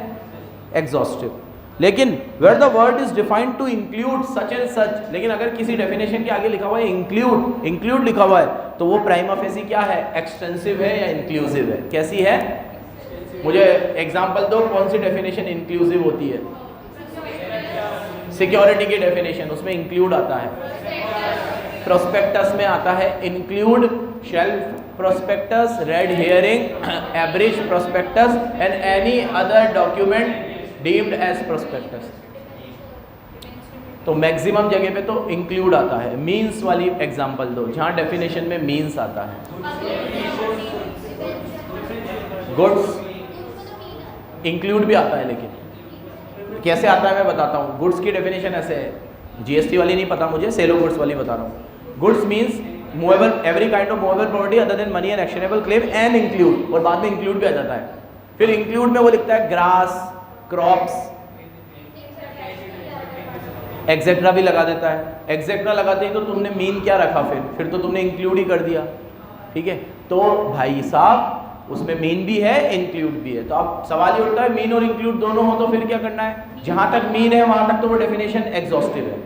एग्जॉस्टिव। लेकिन where the word is defined to include such and such, लेकिन अगर किसी डेफिनेशन के आगे लिखा हुआ है इंक्लूड, इंक्लूड लिखा हुआ है, तो वो प्राइमा फेसी क्या है, एक्सटेंसिव है या इंक्लूसिव है। कैसी है? मुझे एग्जांपल दो, कौन सी डेफिनेशन इंक्लूसिव होती है? सिक्योरिटी की डेफिनेशन, उसमें इंक्लूड आता है। प्रोस्पेक्टस में आता है include shelf prospectus, red herring, abridge prospectus and any other document deemed as prospectus. तो मैक्सिमम जगह पे तो इंक्लूड आता है। मीन्स वाली एग्जांपल दो जहां डेफिनेशन में मीन्स आता है। गुड्स इंक्लूड भी आता है, लेकिन कैसे आता है मैं बताता हूँ। गुड्स की डेफिनेशन ऐसे है, जीएसटी वाली नहीं पता मुझे, सेल ऑफ गुड्स वाली बता रहा हूँ। Goods means movable, every kind of movable property other than money and actionable claim and include, और बाद में इंक्लूड भी आ जाता है। फिर इंक्लूड में वो लिखता है ग्रास, क्रॉप्स, एक्सेट्रा भी लगा देता है। एक्सेट्रा लगाते ही तो तुमने मीन क्या रखा, फिर तो तुमने इंक्लूड ही कर दिया। ठीक है, तो भाई साहब उसमें मीन भी है, इंक्लूड भी है। तो अब सवाल ये उठता है मीन और इंक्लूड दोनों हो तो फिर क्या करना है। जहां तक मीन है वहां तक तो वो डेफिनेशन एग्जॉस्टिव है,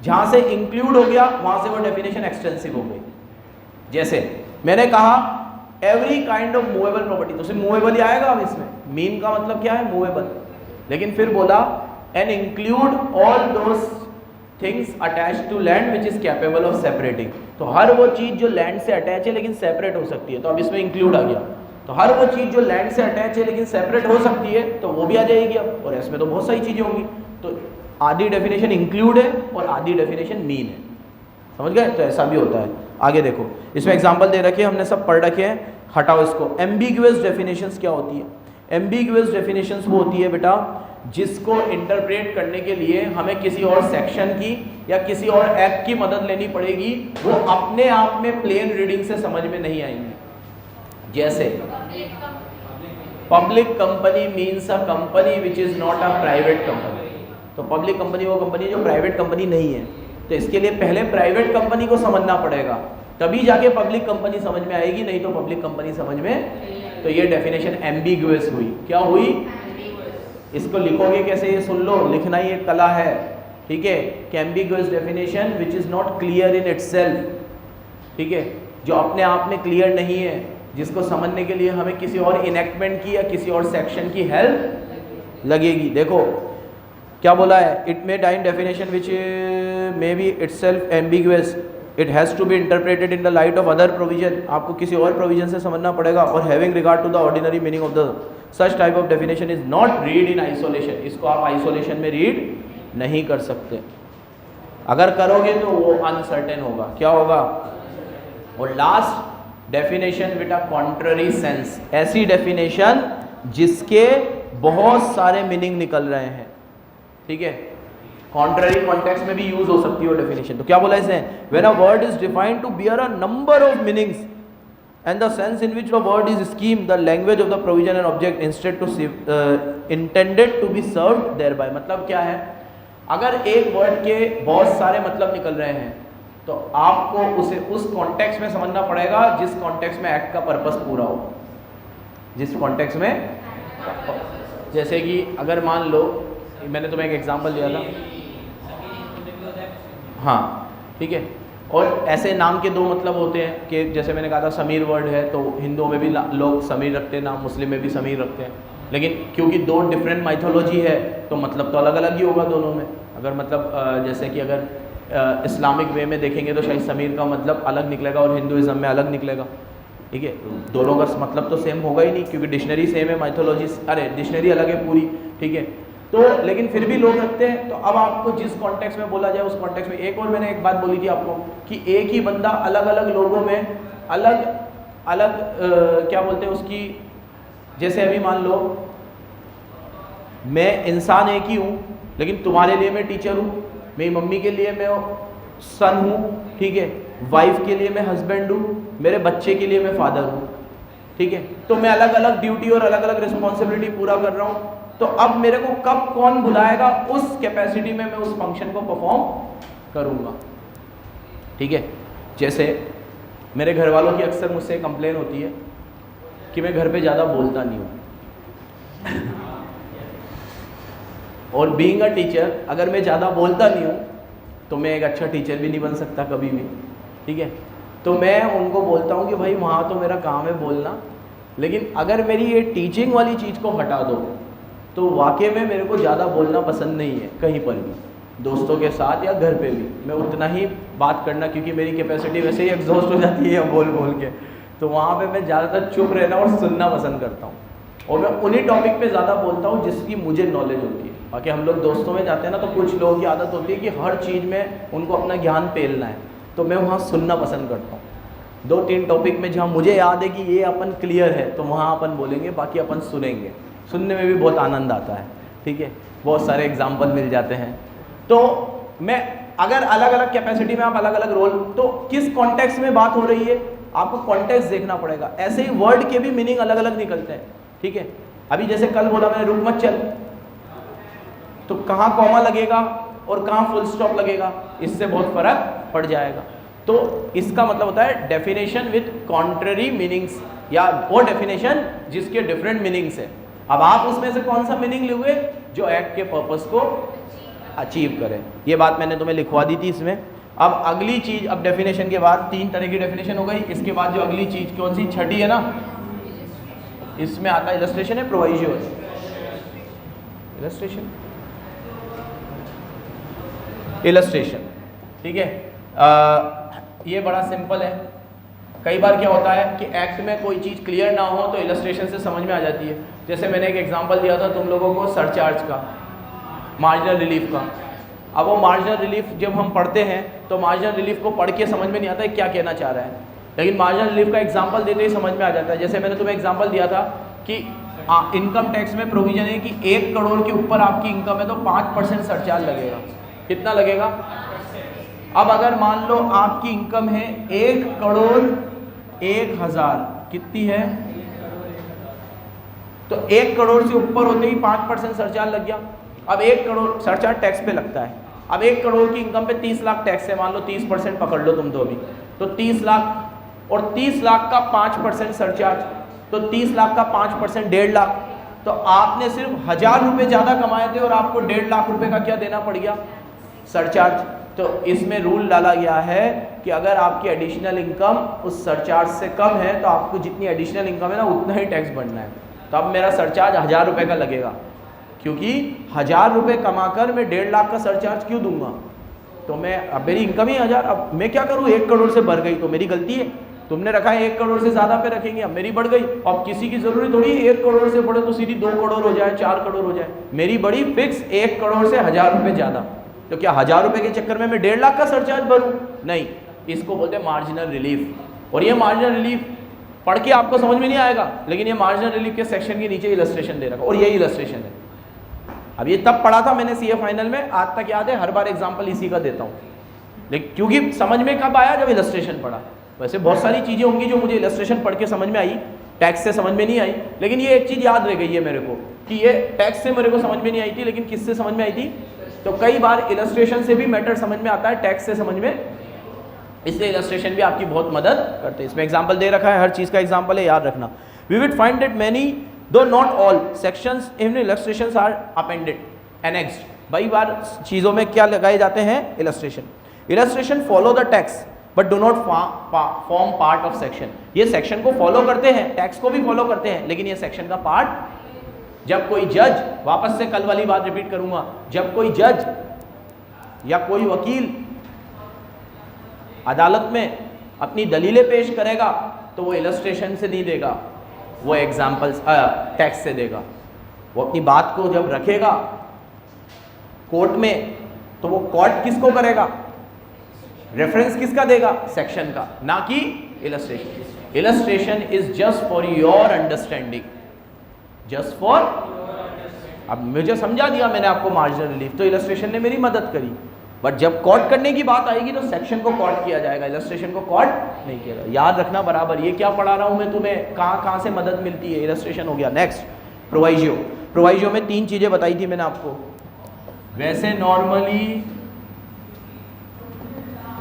जहां से इंक्लूड हो गया वहां से वो डेफिनेशन एक्सटेंसिव हो गई। जैसे मैंने कहा every kind of movable property, तो सिर्फ मूवेबल ही आएगा। अब इसमें मीन का मतलब क्या है, मूवेबल। लेकिन फिर बोला and include all those things attach to land which is capable of separating, तो हर वो चीज़ जो लैंड से अटैच है लेकिन सेपरेट हो सकती है। तो अब इसमें इंक्लूड आ गया, तो हर वो चीज़ जो लैंड से अटैच है लेकिन सेपरेट हो सकती है तो वो भी आ जाएगी अब। और इसमें तो बहुत सारी चीज़ें होंगी, तो आधी डेफिनेशन इंक्लूड है और आधी डेफिनेशन मीन है। समझ गए? तो ऐसा भी होता है। आगे देखो, इसमें एग्जांपल दे रखे हैं, हमने सब पढ़ रखे हैं, हटाओ इसको। एम्बिगुअस डेफिनेशंस क्या होती है? एम्बिगुअस डेफिनेशंस वो होती है बेटा जिसको इंटरप्रेट करने के लिए हमें किसी और सेक्शन की या किसी और एक्ट की मदद लेनी पड़ेगी, वो अपने आप में प्लेन रीडिंग से समझ में नहीं आएंगी। जैसे public company means a company which is not a private company. तो पब्लिक कंपनी वो कंपनी जो प्राइवेट कंपनी नहीं है, तो इसके लिए पहले प्राइवेट कंपनी को समझना पड़ेगा, तभी जाके पब्लिक कंपनी समझ में आएगी, नहीं तो पब्लिक कंपनी समझ में। तो ये डेफिनेशन एम्बिगुअस हुई। क्या हुई? इसको लिखोगे कैसे ये सुन लो, लिखना ही एक कला है, ठीक है। कि ambiguous definition which is not clear in itself, ठीक है, जो अपने आप में क्लियर नहीं है, जिसको समझने के लिए हमें किसी और इनेक्टमेंट की या किसी और सेक्शन की हेल्प लगेगी। देखो क्या बोला है, it may define definition which may be itself ambiguous, it has to be interpreted in the light of other provision. आपको किसी और प्रोविजन से समझना पड़ेगा। और having regard to the ordinary meaning of the such type of definition is not read in isolation. इसको आप isolation में रीड नहीं कर सकते, अगर करोगे तो वो अनसर्टेन होगा। क्या होगा? और last definition with a contrary sense, ऐसी डेफिनेशन जिसके बहुत सारे मीनिंग निकल रहे हैं, ठीक है। कॉन्ट्ररी कॉन्टेक्स्ट में भी यूज हो सकती है वो डेफिनेशन। तो क्या बोला इसने? When a word is defined to bear a number of meanings and the sense in which the word is scheme the language of the provision and object instead to intended to be served thereby। मतलब क्या है, अगर एक word के बहुत सारे मतलब निकल रहे हैं तो आपको उसे उस कॉन्टेक्स्ट में समझना पड़ेगा जिस कॉन्टेक्स्ट में एक्ट का पर्पस पूरा हो, जिस कॉन्टेक्स्ट में। जैसे कि अगर मान लो मैंने तुम्हें एक एग्जांपल दिया था, हाँ ठीक है, और ऐसे नाम के दो मतलब होते हैं कि जैसे मैंने कहा था समीर वर्ड है तो हिंदुओं में भी लोग समीर रखते हैं नाम, मुस्लिम में भी समीर रखते हैं, लेकिन क्योंकि दो डिफरेंट माइथोलॉजी है तो मतलब तो अलग अलग ही होगा दोनों में। अगर मतलब जैसे कि अगर इस्लामिक वे में देखेंगे तो शायद समीर का मतलब अलग निकलेगा और हिंदुइज्म में अलग निकलेगा, ठीक है। दोनों का मतलब तो सेम होगा ही नहीं क्योंकि डिक्शनरी सेम है, माइथोलॉजी अरे डिक्शनरी अलग है पूरी, ठीक है। तो लेकिन फिर भी लोग रखते हैं। तो अब आपको जिस कॉन्टेक्स्ट में बोला जाए उस कॉन्टेक्स्ट में। एक और मैंने एक बात बोली थी आपको कि एक ही बंदा अलग अलग लोगों में अलग अलग क्या बोलते हैं उसकी, जैसे अभी मान लो मैं इंसान एक ही हूँ लेकिन तुम्हारे लिए मैं टीचर हूँ, मेरी मम्मी के लिए मैं सन हूँ, ठीक है, वाइफ के लिए मैं हस्बैंड हूँ, मेरे बच्चे के लिए मैं फादर हूँ, ठीक है। तो मैं अलग अलग ड्यूटी और अलग अलग रिस्पॉन्सिबिलिटी पूरा कर रहा हूँ। तो अब मेरे को कब कौन बुलाएगा उस कैपेसिटी में मैं उस फंक्शन को परफॉर्म करूँगा, ठीक है। जैसे मेरे घर वालों की अक्सर मुझसे कंप्लेन होती है कि मैं घर पे ज़्यादा बोलता नहीं हूँ और बीइंग अ टीचर अगर मैं ज़्यादा बोलता नहीं हूँ तो मैं एक अच्छा टीचर भी नहीं बन सकता कभी भी, ठीक है। तो मैं उनको बोलता हूँ कि भाई वहाँ तो मेरा काम है बोलना, लेकिन अगर मेरी ये टीचिंग वाली चीज़ को हटा दो तो वाकई में मेरे को ज़्यादा बोलना पसंद नहीं है, कहीं पर भी, दोस्तों के साथ या घर पे भी मैं उतना ही बात करना, क्योंकि मेरी कैपेसिटी वैसे ही एग्जॉस्ट हो जाती है बोल बोल के। तो वहाँ पे मैं ज़्यादातर चुप रहना और सुनना पसंद करता हूँ और मैं उन्हीं टॉपिक पे ज़्यादा बोलता हूँ जिसकी मुझे नॉलेज होती है। बाकी हम लोग दोस्तों में जाते हैं ना तो कुछ लोगों की आदत होती है कि हर चीज़ में उनको अपना ज्ञान पेलना है, तो मैं वहाँ सुनना पसंद करता हूँ। 2-3 टॉपिक में जहाँ मुझे याद है कि ये अपन क्लियर है तो वहाँ अपन बोलेंगे, बाकी अपन सुनेंगे। सुनने में भी बहुत आनंद आता है, ठीक है, बहुत सारे एग्जाम्पल मिल जाते हैं। तो मैं अगर अलग अलग कैपेसिटी में आप अलग अलग रोल, तो किस कॉन्टेक्स्ट में बात हो रही है आपको कॉन्टेक्स्ट देखना पड़ेगा। ऐसे ही वर्ड के भी मीनिंग अलग अलग निकलते हैं, ठीक है। अभी जैसे कल बोला मैंने रुक मत चल, तो कहाँ कॉमा लगेगा और कहाँ फुल स्टॉप लगेगा, इससे बहुत फर्क पड़ जाएगा। तो इसका मतलब होता है डेफिनेशन विद कॉन्ट्ररी मीनिंग्स, या वो डेफिनेशन जिसके डिफरेंट मीनिंग्स है। अब आप उसमें से कौन सा मीनिंग लोगे जो एक्ट के पर्पस को अचीव करे। ये बात मैंने तुम्हें लिखवा दी थी इसमें। अब अगली चीज, अब डेफिनेशन के बाद 3 तरह की डेफिनेशन हो गई। इसके बाद जो अगली चीज कौन सी, छठी है ना, इसमें आता है इलस्ट्रेशन है, प्रोविजो है। इलस्ट्रेशन, ठीक है। ये बड़ा सिंपल है। कई बार क्या होता है कि एक्ट में कोई चीज़ क्लियर ना हो तो इलस्ट्रेशन से समझ में आ जाती है। जैसे मैंने एक एग्जांपल दिया था तुम लोगों को सरचार्ज का, मार्जिनल रिलीफ का। अब वो मार्जिनल रिलीफ जब हम पढ़ते हैं तो मार्जिनल रिलीफ को पढ़ के समझ में नहीं आता है क्या कहना चाह रहा है, लेकिन मार्जिनल रिलीफ का एग्जांपल देते ही समझ में आ जाता है। जैसे मैंने तुम्हें एग्जांपल दिया था कि इनकम टैक्स में प्रोविजन है कि 1 करोड़ के ऊपर आपकी इनकम है तो 5% सरचार्ज लगेगा। कितना लगेगा? अब अगर मान लो आपकी इनकम है 1 करोड़ 1,000, कितनी है? तो 1 करोड़ से ऊपर होते ही 5% सरचार्ज लग गया। अब 1 करोड़ सरचार्ज टैक्स पे लगता है। अब 1 करोड़ की इनकम पे 30 लाख टैक्स है, मान लो 30% पकड़ लो तुम तो अभी, तो 30 लाख और 30 लाख का 5% सरचार्ज, तो 30 लाख का 5% 1.5 लाख। तो आपने सिर्फ 1,000 रुपये ज़्यादा कमाए थे और आपको 1.5 लाख रुपए का क्या देना पड़ गया? सरचार्ज। तो इसमें रूल डाला गया है कि अगर आपकी एडिशनल इनकम उस सरचार्ज से कम है तो आपको जितनी एडिशनल इनकम है ना उतना ही टैक्स भरना है। तो अब मेरा सरचार्ज 1,000 रुपये का लगेगा, क्योंकि 1,000 रुपये कमाकर मैं 1.5 लाख का सरचार्ज क्यों दूंगा? तो मैं, अब मेरी इनकम ही 1,000, अब मैं क्या करूँ? 1 करोड़ से बढ़ गई तो मेरी गलती है। तुमने रखा है 1 करोड़ से ज़्यादा पे रखेंगे, अब मेरी बढ़ गई। अब किसी की ज़रूरी थोड़ी 1 करोड़ से बढ़े तो सीधी 2 करोड़ हो जाए, 4 करोड़ हो जाए। मेरी बड़ी फिक्स 1 करोड़ से 1,000 रुपये ज़्यादा। तो क्या 1,000 रुपये के चक्कर में मैं 1.5 लाख का सरचार्ज भरूँ? नहीं, इसको बोलते हैं मार्जिनल रिलीफ। और ये मार्जिनल रिलीफ पढ़ के आपको समझ में नहीं आएगा, लेकिन ये मार्जिनल रिलीफ के सेक्शन के नीचे इलस्ट्रेशन दे रखा, और ये इलस्ट्रेशन है। अब ये तब पढ़ा था मैंने सीए फाइनल में, आज तक याद है, हर बार एग्जाम्पल इसी का देता हूँ, लेकिन क्योंकि समझ में कब आया? जब इलस्ट्रेशन पढ़ा। वैसे बहुत सारी चीज़ें होंगी जो मुझे इलस्ट्रेशन पढ़ के समझ में आई, टैक्स से समझ में नहीं आई, लेकिन ये एक चीज़ याद रह गई है मेरे को कि ये टैक्स से मेरे को समझ में नहीं आई थी, लेकिन किससे समझ में आई थी? तो कई बार इलस्ट्रेशन से भी मैटर समझ में आता है, टैक्स से समझ में, इसलिए इलस्ट्रेशन भी आपकी बहुत मदद करते हैं। इसमें एग्जाम्पल दे रखा है, हर चीज़ का एग्जाम्पल है, याद रखना। We will find that many though not all sections in illustrations are appended annexed. कई बार चीज़ों में क्या लगाए जाते हैं? Illustration. Illustration follow the text but do not form part of section. ये सेक्शन को फॉलो करते हैं, टैक्स को भी फॉलो करते हैं, लेकिन ये सेक्शन का पार्ट। जब कोई जज, वापस से कल वाली बात रिपीट करूंगा, जब कोई जज या कोई वकील अदालत में अपनी दलीलें पेश करेगा तो वो इलस्ट्रेशन से नहीं देगा, वो एग्जाम्पल्स टैक्स से देगा। वो अपनी बात को जब रखेगा कोर्ट में तो वो कोर्ट किसको करेगा? रेफरेंस किसका देगा? सेक्शन का, ना कि illustration. Illustration is just for your understanding, just for. अब मुझे समझा दिया मैंने आपको मार्जिनल रिलीफ, तो इलस्ट्रेशन ने मेरी मदद करी, बट जब कोर्ट करने की बात आएगी तो सेक्शन को कोर्ट किया जाएगा, इलस्ट्रेशन को कोर्ट नहीं किया जाएगा। याद रखना बराबर। ये क्या पढ़ा रहा हूं मैं तुम्हें, कहाँ कहाँ से मदद मिलती है? इलस्ट्रेशन हो गया। नेक्स्ट, प्रोवाइजियो। प्रोवाइजियो में 3 चीजें बताई थी मैंने आपको। वैसे नॉर्मली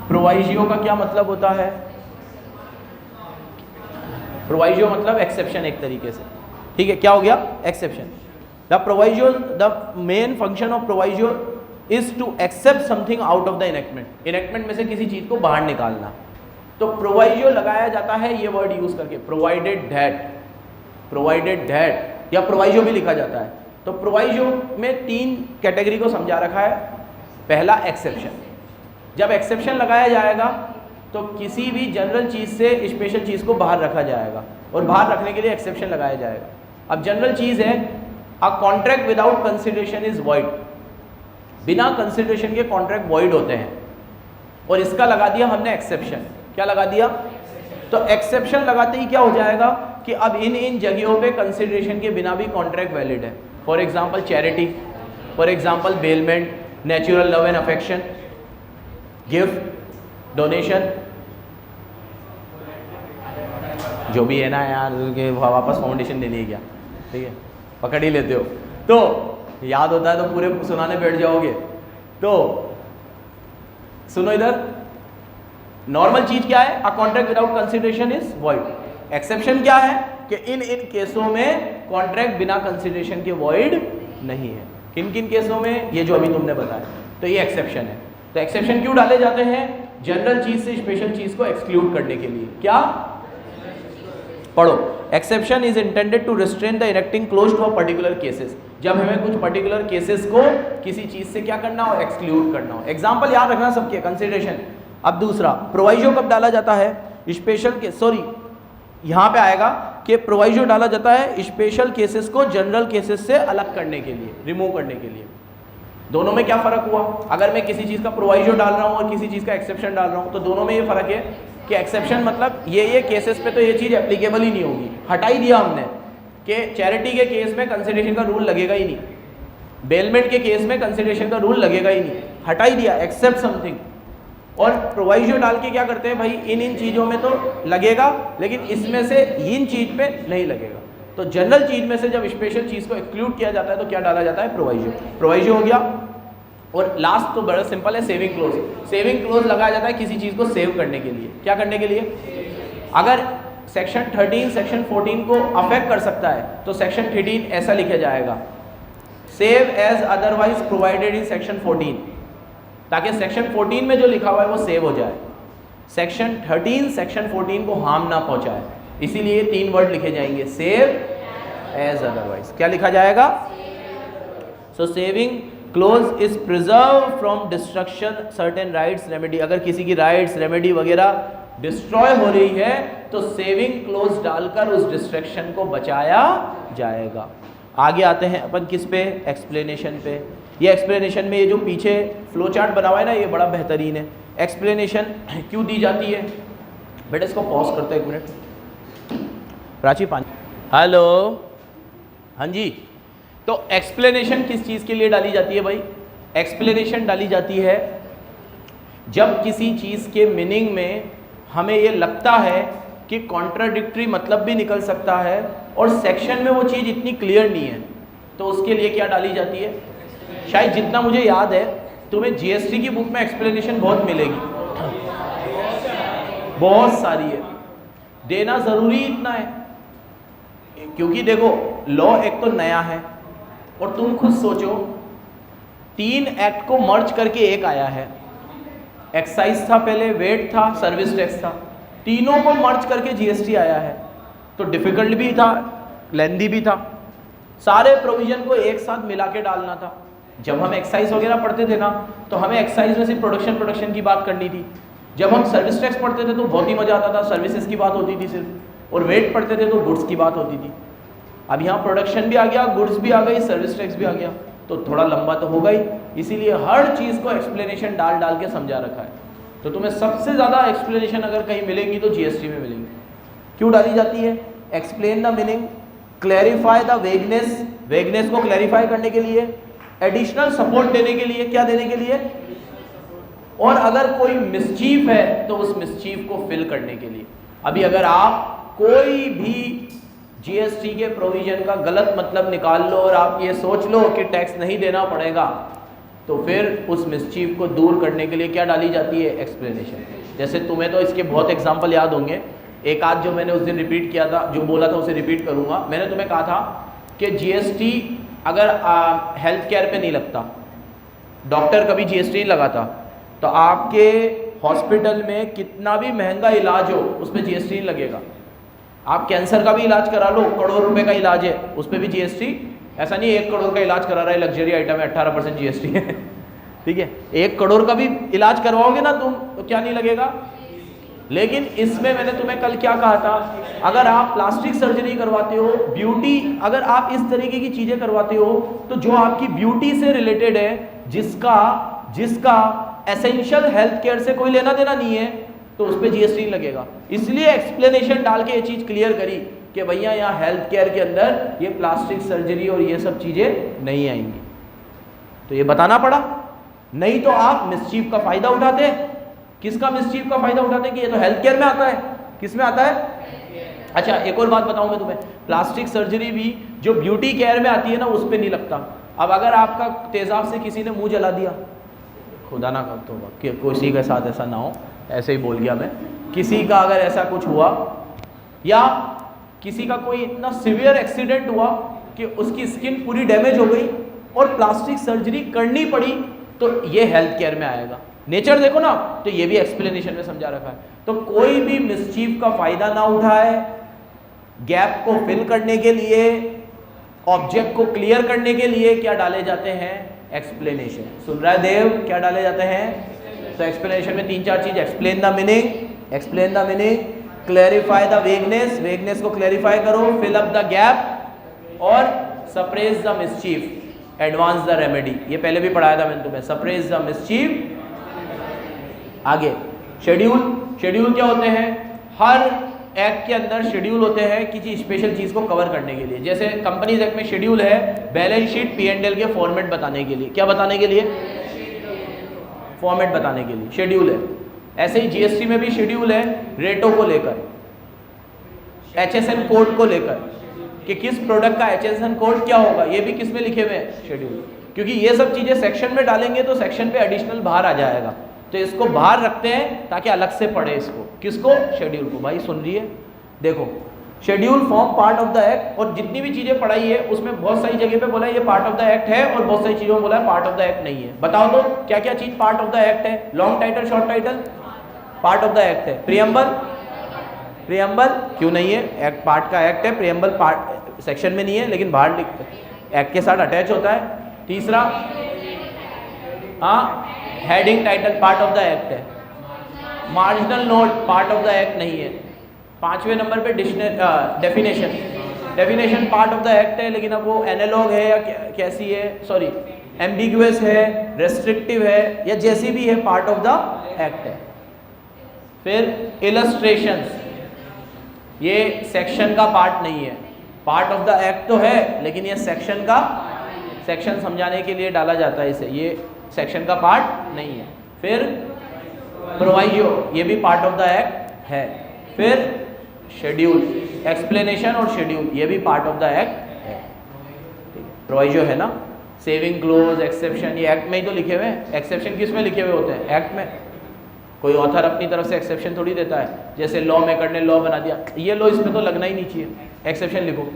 प्रोवाइजियो का क्या मतलब होता है? प्रोवाइजियो मतलब एक्सेप्शन एक तरीके से, ठीक है। क्या हो गया? Exception. The proviso, the main function of proviso is to except something out of the enactment. Enactment में से किसी चीज को बाहर निकालना। तो प्रोवाइजियो लगाया जाता है ये वर्ड यूज करके, प्रोवाइडेड दैट, प्रोवाइडेड दैट, या प्रोवाइजियो भी लिखा जाता है। तो प्रोवाइजियो में 3 कैटेगरी को समझा रखा है। पहला, एक्सेप्शन। जब एक्सेप्शन लगाया जाएगा तो किसी भी जनरल चीज़ से स्पेशल चीज़ को बाहर रखा जाएगा, और बाहर रखने के लिए एक्सेप्शन लगाया जाएगा। अब जनरल चीज़ है, a contract without consideration is void. बिना कंसिडरेशन के कॉन्ट्रैक्ट वॉइड होते हैं, और इसका लगा दिया हमने एक्सेप्शन। क्या लगा दिया? तो एक्सेप्शन लगाते ही क्या हो जाएगा कि अब इन जगहों पे कंसिडरेशन के बिना भी कॉन्ट्रैक्ट वैलिड है। For example charity, for example bailment, natural love and affection, gift, donation, जो भी है ना यार, वापस फाउंडेशन देने गया, ठीक है, पकड़ ही लेते हो तो याद होता है तो पूरे सुनाने बैठ जाओगे। तो सुनो इधर, नॉर्मल चीज क्या है? A contract without consideration is void. Exception क्या है कि इन केसों में कॉन्ट्रैक्ट बिना कंसिडरेशन के वॉइड नहीं है। किन किन केसों में? ये जो अभी तुमने बताया, तो ये एक्सेप्शन है। तो एक्सेप्शन क्यों डाले जाते हैं? जनरल चीज से स्पेशल चीज को एक्सक्लूड करने के लिए। क्या? पढ़ो, exception is intended to restrain the enacting clause to a particular cases. जब हमें कुछ पर्टिकुलर केसेस को किसी चीज से क्या करना हो? एक्सक्लूड करना हो। एग्जाम्पल याद रखना सबके, कंसिडरेशन। अब दूसरा, प्रोवाइजो कब डाला जाता है? स्पेशल के, सॉरी यहाँ पे आएगा कि प्रोवाइजो डाला जाता है स्पेशल केसेस को जनरल केसेस से अलग करने के लिए, रिमूव करने के लिए। दोनों में क्या फ़र्क हुआ? अगर मैं किसी चीज़ का प्रोवाइजो डाल रहा हूँ और किसी चीज़ का एक्सेप्शन डाल रहा हूँ, तो दोनों में ये फ़र्क है कि एक्सेप्शन मतलब ये केसेस पे तो ये चीज़ एप्लीकेबल ही नहीं होगी, हटा ही दिया हमने कि चैरिटी के केस में कंसिडरेशन का रूल लगेगा ही नहीं, बेलमेंट के केस में कंसिडरेशन का रूल लगेगा ही नहीं, हटा ही दिया, एक्सेप्ट समथिंग। और प्रोवाइजो डाल के क्या करते हैं भाई, इन चीज़ों में तो लगेगा लेकिन इसमें से इन चीज़ पे नहीं लगेगा। तो जनरल चीज़ में से जब स्पेशल चीज़ को एक्सक्लूड किया जाता है तो क्या डाला जाता है, प्रोवाइजो। प्रोवाइजो हो गया। और लास्ट तो बड़ा सिंपल है, सेविंग क्लोज। सेविंग क्लोज लगाया जाता है किसी चीज़ को सेव करने के लिए। क्या करने के लिए? अगर सेक्शन 13 सेक्शन 14 को अफेक्ट कर सकता है तो सेक्शन 13 ऐसा लिखा जाएगा, save as otherwise provided in section 14, ताकि सेक्शन 14 में जो लिखा हुआ है वो सेव हो जाए, सेक्शन 13 सेक्शन 14 को हार्म ना पहुंचाए। इसीलिए 3 वर्ड लिखे जाएंगे, सेव एज अदरवाइज। क्या लिखा जाएगा? So saving clause is preserve from destruction certain rights remedy. अगर किसी की राइट्स रेमेडी वगैरह डिस्ट्रॉय हो रही है तो सेविंग क्लोज डालकर उस डिस्ट्रक्शन को बचाया जाएगा। आगे आते हैं अपन किस पे, एक्सप्लेनेशन पे। ये एक्सप्लेनेशन में ये जो पीछे फ्लो चार्ट बना हुआ है ना, ये बड़ा बेहतरीन है। एक्सप्लेनेशन क्यों दी जाती है? बेटा इसको पॉज करते हैं 1 मिनट। प्राची पानी। हेलो, हाँ जी। तो एक्सप्लेनेशन किस चीज़ के लिए डाली जाती है भाई? एक्सप्लेनेशन डाली जाती है जब किसी चीज़ के मीनिंग में हमें ये लगता है कि कॉन्ट्राडिक्टरी मतलब भी निकल सकता है और सेक्शन में वो चीज़ इतनी क्लियर नहीं है, तो उसके लिए क्या डाली जाती है? शायद जितना मुझे याद है तुम्हें जीएसटी की बुक में एक्सप्लेनेशन बहुत मिलेगी, बहुत सारी है। देना ज़रूरी इतना है क्योंकि देखो लॉ एक तो नया है और तुम खुद सोचो 3 एक्ट को मर्ज करके एक आया है। एक्साइज था पहले, वेट था, सर्विस टैक्स था, तीनों को मर्ज करके जीएसटी आया है। तो डिफिकल्ट भी था, लेंदी भी था, सारे प्रोविजन को एक साथ मिला के डालना था। जब हम एक्साइज वगैरह पढ़ते थे ना तो हमें एक्साइज में सिर्फ प्रोडक्शन की बात करनी थी। जब हम सर्विस टैक्स पढ़ते थे तो बहुत ही मजा आता था, सर्विसेज की बात होती थी सिर्फ, और वेट पढ़ते थे तो गुड्स की बात होती थी। अब यहाँ प्रोडक्शन भी आ गया, गुड्स भी आ गई, सर्विस टैक्स भी आ गया, तो थोड़ा लंबा तो होगा ही। इसीलिए हर चीज़ को एक्सप्लेनेशन डाल डाल के समझा रखा है। तो तुम्हें सबसे ज़्यादा एक्सप्लेनेशन अगर कहीं मिलेंगी तो जीएसटी में मिलेंगी। क्यों डाली जाती है? Explain the meaning, clarify the vagueness, vagueness को क्लैरिफाई करने के लिए, एडिशनल सपोर्ट देने के लिए, क्या देने के लिए, और अगर कोई मिसचीफ है तो उस मिसचीफ को फिल करने के लिए। अभी अगर आप कोई भी जीएसटी के प्रोविजन का गलत मतलब निकाल लो और आप ये सोच लो कि टैक्स नहीं देना पड़ेगा, तो फिर उस मिसचीफ को दूर करने के लिए क्या डाली जाती है? एक्सप्लेनेशन। जैसे तुम्हें तो इसके बहुत एग्जाम्पल याद होंगे, एक आध जो मैंने उस दिन रिपीट किया था, जो बोला था उसे रिपीट करूँगा। मैंने तुम्हें कहा था कि जीएसटी अगर हेल्थ केयर पे नहीं लगता, डॉक्टर कभी जीएसटी नहीं लगाता, तो आपके हॉस्पिटल में कितना भी महंगा इलाज हो उस पर जीएसटी नहीं लगेगा। आप कैंसर का भी इलाज करा लो, करोड़ रुपए का इलाज है, उस पर भी जीएसटी, ऐसा नहीं 1 करोड़ का इलाज करा रहा है लग्जरी आइटम है 18% जीएसटी है ठीक है, 1 करोड़ का भी इलाज करवाओगे ना तुम तो क्या नहीं लगेगा। लेकिन इसमें मैंने तुम्हें कल क्या कहा था, अगर आप प्लास्टिक सर्जरी करवाते हो, ब्यूटी, अगर आप इस तरीके की चीज़ें करवाते हो तो जो आपकी ब्यूटी से रिलेटेड है, जिसका एसेंशियल हेल्थ केयर से कोई लेना देना नहीं है, तो उस पर जीएसटी नहीं लगेगा। इसलिए एक्सप्लेनेशन डाल के ये चीज़ क्लियर करी कि भैया यहाँ हेल्थ केयर के अंदर ये प्लास्टिक सर्जरी और ये सब चीज़ें नहीं आएंगी। तो ये बताना पड़ा, नहीं तो आप मिसचीफ का फ़ायदा उठाते। किसका मिसचीफ का फ़ायदा उठाते कि ये तो हेल्थ केयर में आता है, किस में आता है? अच्छा एक और बात बताऊँ मैं तुम्हें, प्लास्टिक सर्जरी भी जो ब्यूटी केयर में आती है ना उस पर नहीं लगता। अब अगर आपका तेज़ाब से किसी ने मुँह जला दिया, खुदा ना कर तो कि किसी के साथ ऐसा ना हो, ऐसे ही बोल गया मैं, किसी का अगर ऐसा कुछ हुआ या किसी का कोई इतना सीवियर एक्सीडेंट हुआ कि उसकी स्किन पूरी डैमेज हो गई और प्लास्टिक सर्जरी करनी पड़ी, तो ये हेल्थ केयर में आएगा। नेचर देखो ना, तो ये भी एक्सप्लेनेशन में समझा रखा है। तो कोई भी मिसचीफ का फायदा ना उठाए, गैप को फिल करने के लिए, ऑब्जेक्ट को क्लियर करने के लिए क्या डाले जाते हैं? एक्सप्लेनेशन। सुन रहा है देव, क्या डाले जाते हैं? तो एक्सप्लेनेशन में 3-4 चीज, explain the meaning, clarify the vagueness, vagueness को क्लैरिफाई करो, फिल अप द गैप, और suppress the mischief, advance the remedy. ये पहले भी पढ़ाया था मैंने तुम्हें, सप्रेस द मिसचीफ। आगे शेड्यूल क्या होते हैं? हर एक्ट के अंदर शेड्यूल होते हैं किसी स्पेशल चीज़ को कवर करने के लिए। जैसे कंपनीज एक्ट में शेड्यूल है बैलेंस शीट P&L के फॉर्मेट बताने के लिए। क्या बताने के लिए? फॉर्मेट बताने के लिए शेड्यूल है। ऐसे ही जीएसटी में भी शेड्यूल है रेटों को लेकर, HSN कोड को लेकर कि किस प्रोडक्ट का HSN कोड क्या होगा, ये भी किस में लिखे हुए हैं? शेड्यूल। क्योंकि ये सब चीज़ें सेक्शन में डालेंगे तो सेक्शन पे एडिशनल बाहर आ जाएगा, तो इसको बाहर रखते हैं ताकि अलग से पढ़े इसको। किसको? शेड्यूल को। भाई सुन रही है? देखो schedule form part of the act, और जितनी भी चीज़ें पढ़ाई है उसमें बहुत सारी जगह पे बोला है ये पार्ट ऑफ द एक्ट है और बहुत सारी चीज़ों में बोला है पार्ट ऑफ द एक्ट नहीं है। बताओ तो क्या क्या चीज़ पार्ट ऑफ द एक्ट है? Long title short title part of the act है। प्रियम्बल, प्रियम्बल क्यों नहीं है? एक्ट पार्ट का एक्ट है, प्रियम्बल पार्ट सेक्शन में नहीं है लेकिन बाहर एक्ट के साथ अटैच होता है। तीसरा, हाँ, heading title part of the act है। Marginal note part of the act नहीं है। 5वें नंबर पे definition, definition part of the act है लेकिन अब वो एनालॉग है या कैसी है, सॉरी एम्बिगुअस है, रेस्ट्रिक्टिव है या जैसी भी है, पार्ट ऑफ द एक्ट है। फिर इलस्ट्रेशंस, ये सेक्शन का पार्ट नहीं है, पार्ट ऑफ द एक्ट तो है लेकिन ये सेक्शन का, सेक्शन समझाने के लिए डाला जाता है इसे, ये सेक्शन का पार्ट नहीं है। फिर प्रोवाइजो, ये भी पार्ट ऑफ द एक्ट है। फिर शेड्यूल, एक्सप्लेनेशन और शेड्यूल, ये भी पार्ट ऑफ द एक्ट है। प्रोवाइजो है ना, सेविंग क्लोज, एक्सेप्शन, ये एक्ट में ही तो लिखे हुए हैं। एक्सेप्शन किस में लिखे हुए होते हैं? एक्ट में। कोई ऑथर अपनी तरफ से एक्सेप्शन थोड़ी देता है, जैसे लॉ मेकर ने लॉ बना दिया, ये लॉ इसमें तो लगना ही नहीं चाहिए, एक्सेप्शन लिखो,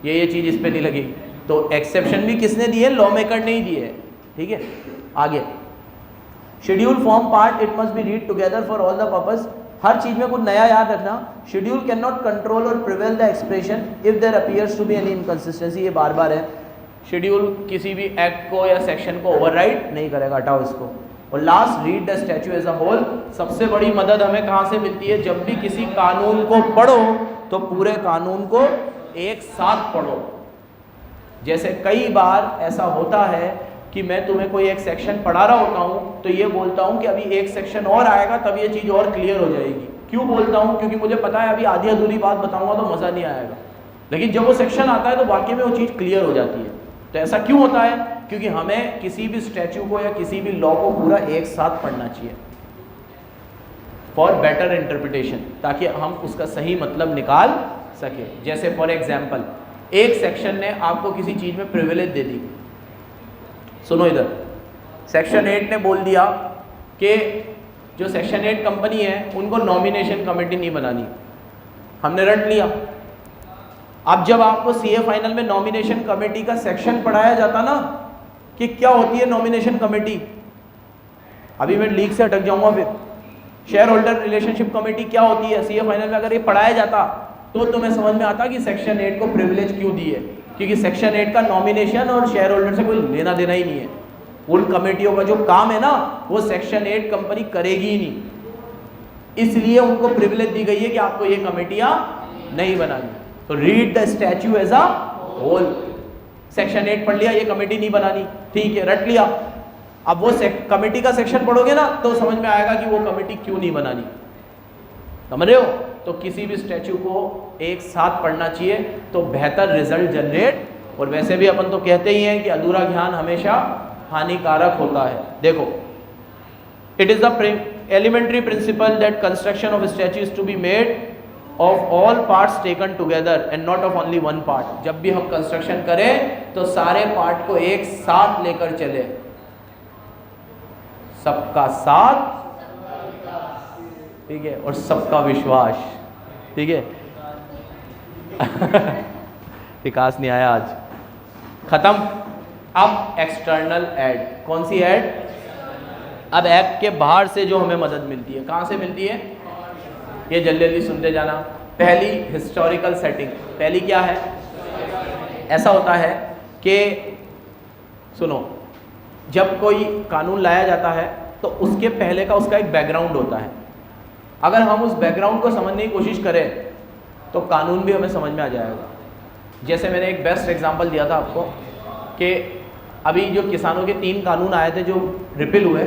ये चीज़ इस पर नहीं लगेगी। तो एक्सेप्शन भी किसने दी है? लॉ मेकर ने ही दी है। ठीक है, आगे schedule form part, it must be read together for all the purpose. हर चीज में कुछ नया याद रखना। शेड्यूल कैन नॉट कंट्रोल और prevail the expression if there appears to be any inconsistency, ये बार बार है। शेड्यूल किसी भी एक्ट को या सेक्शन को ओवरराइड नहीं करेगा, हटाओ इसको। और last, read the statute as a whole. सबसे बड़ी मदद हमें कहाँ से मिलती है? जब भी किसी कानून को पढ़ो तो पूरे कानून को एक साथ पढ़ो। जैसे कई बार ऐसा होता है कि मैं तुम्हें कोई एक सेक्शन पढ़ा रहा होता हूँ तो ये बोलता हूँ कि अभी एक सेक्शन और आएगा तब ये चीज़ और क्लियर हो जाएगी। क्यों बोलता हूँ? क्योंकि मुझे पता है अभी आधी अधूरी बात बताऊँगा तो मज़ा नहीं आएगा, लेकिन जब वो सेक्शन आता है तो वाकई में वो चीज़ क्लियर हो जाती है। तो ऐसा क्यों होता है? क्योंकि हमें किसी भी स्टैच्यू को या किसी भी लॉ को पूरा एक साथ पढ़ना चाहिए फॉर बेटर इंटरप्रिटेशन, ताकि हम उसका सही मतलब निकाल सके। जैसे फॉर एग्जाम्पल, एक सेक्शन ने आपको किसी चीज़ में प्रिविलेज दे दी। सुनो इधर, सेक्शन 8 ने बोल दिया कि जो सेक्शन 8 कंपनी है उनको नॉमिनेशन कमेटी नहीं बनानी, हमने रट लिया। अब जब आपको सीए फाइनल में नॉमिनेशन कमेटी का सेक्शन पढ़ाया जाता ना कि क्या होती है नॉमिनेशन कमेटी, अभी मैं लीक से अटक जाऊंगा। फिर शेयर होल्डर रिलेशनशिप कमेटी क्या होती है, सीए फाइनल में अगर ये पढ़ाया जाता तो तुम्हें समझ में आता कि सेक्शन 8 को प्रिविलेज क्यों दी है। क्योंकि सेक्शन 8 का नॉमिनेशन और शेयर होल्डर से कोई लेना देना ही नहीं है। उन कमेटियों का जो काम है ना वो सेक्शन 8 कंपनी करेगी ही नहीं, इसलिए उनको प्रिविलेज दी गई है कि आपको ये कमेटियां नहीं बनानी। तो read the statute as a whole. Section 8 पढ़ लिया, ये कमेटी नहीं बनानी, ठीक है, रट लिया। अब वो कमेटी का सेक्शन पढ़ोगे ना तो समझ में आएगा कि वो कमेटी क्यों नहीं बनानी, समझ रहे हो? तो किसी भी स्टैच्यू को एक साथ पढ़ना चाहिए तो बेहतर रिजल्ट जनरेट। और वैसे भी अपन तो कहते ही हैं कि अधूरा ज्ञान हमेशा हानिकारक होता है। देखो, it is the elementary principle that construction of statute is to be made of all parts taken together and not of only one part. जब भी हम कंस्ट्रक्शन करें तो सारे पार्ट को एक साथ लेकर चले, सबका साथ, ठीक है, और सबका विश्वास, ठीक है। विकास नहीं आया आज, खत्म। अब एक्सटर्नल ऐड, कौन सी ऐड? अब एक्ट के बाहर से जो हमें मदद मिलती है, कहाँ से मिलती है? ये जल्दी जल्दी सुनते जाना। पहली, हिस्टोरिकल सेटिंग। पहली क्या है? ऐसा होता है कि सुनो, जब कोई कानून लाया जाता है तो उसके पहले का उसका एक बैकग्राउंड होता है। अगर हम उस बैकग्राउंड को समझने की कोशिश करें तो कानून भी हमें समझ में आ जाएगा। जैसे मैंने एक बेस्ट एग्जांपल दिया था आपको कि अभी जो किसानों के 3 कानून आए थे जो रिपील हुए,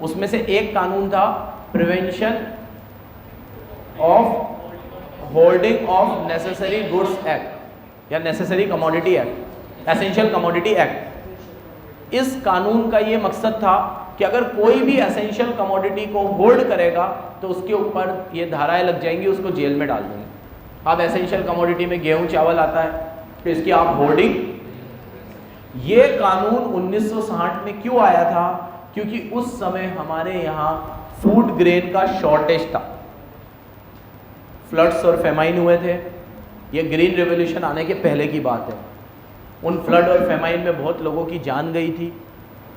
उसमें से एक कानून था prevention of hoarding of necessary goods act या necessary commodity act, essential commodity act. इस कानून का ये मकसद था कि अगर कोई भी एसेंशियल कमोडिटी को होल्ड करेगा तो उसके ऊपर ये धाराएं लग जाएंगी, उसको जेल में डाल देंगे। अब एसेंशियल कमोडिटी में गेहूं चावल आता है, तो इसकी आप होल्डिंग। ये कानून 1960 में क्यों आया था? क्योंकि उस समय हमारे यहाँ फूड ग्रेन का शॉर्टेज था, फ्लड्स और फेमाइन हुए थे। ये ग्रीन रेवोल्यूशन आने के पहले की बात है। उन फ्लड और फेमाइन में बहुत लोगों की जान गई थी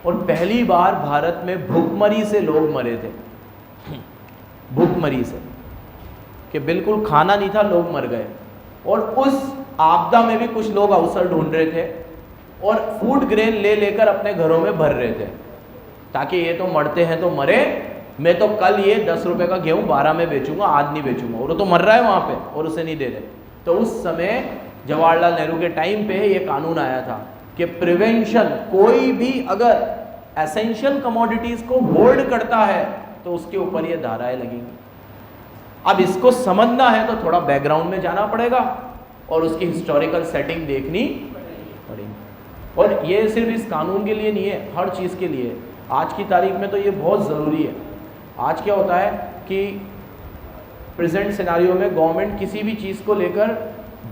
और पहली बार भारत में भूखमरी से लोग मरे थे। भूखमरी से कि बिल्कुल खाना नहीं था, लोग मर गए। और उस आपदा में भी कुछ लोग अवसर ढूंढ रहे थे और फूड ग्रेन ले लेकर अपने घरों में भर रहे थे ताकि ये तो मरते हैं तो मरे, मैं तो कल ये 10 रुपए का गेहूं 12 में बेचूंगा, आज नहीं बेचूंगा। और वो तो मर रहा है वहाँ पे और उसे नहीं दे रहे। तो उस समय जवाहरलाल नेहरू के टाइम पे ये कानून आया था कि प्रिवेंशन, कोई भी अगर एसेंशियल कमोडिटीज को होल्ड करता है तो उसके ऊपर ये धाराएं लगेंगी। अब इसको समझना है तो थोड़ा बैकग्राउंड में जाना पड़ेगा और उसकी हिस्टोरिकल सेटिंग देखनी पड़ेगी। और ये सिर्फ इस कानून के लिए नहीं है, हर चीज़ के लिए। आज की तारीख में तो ये बहुत ज़रूरी है। आज क्या होता है कि प्रेजेंट सिनारियो में गवर्नमेंट किसी भी चीज़ को लेकर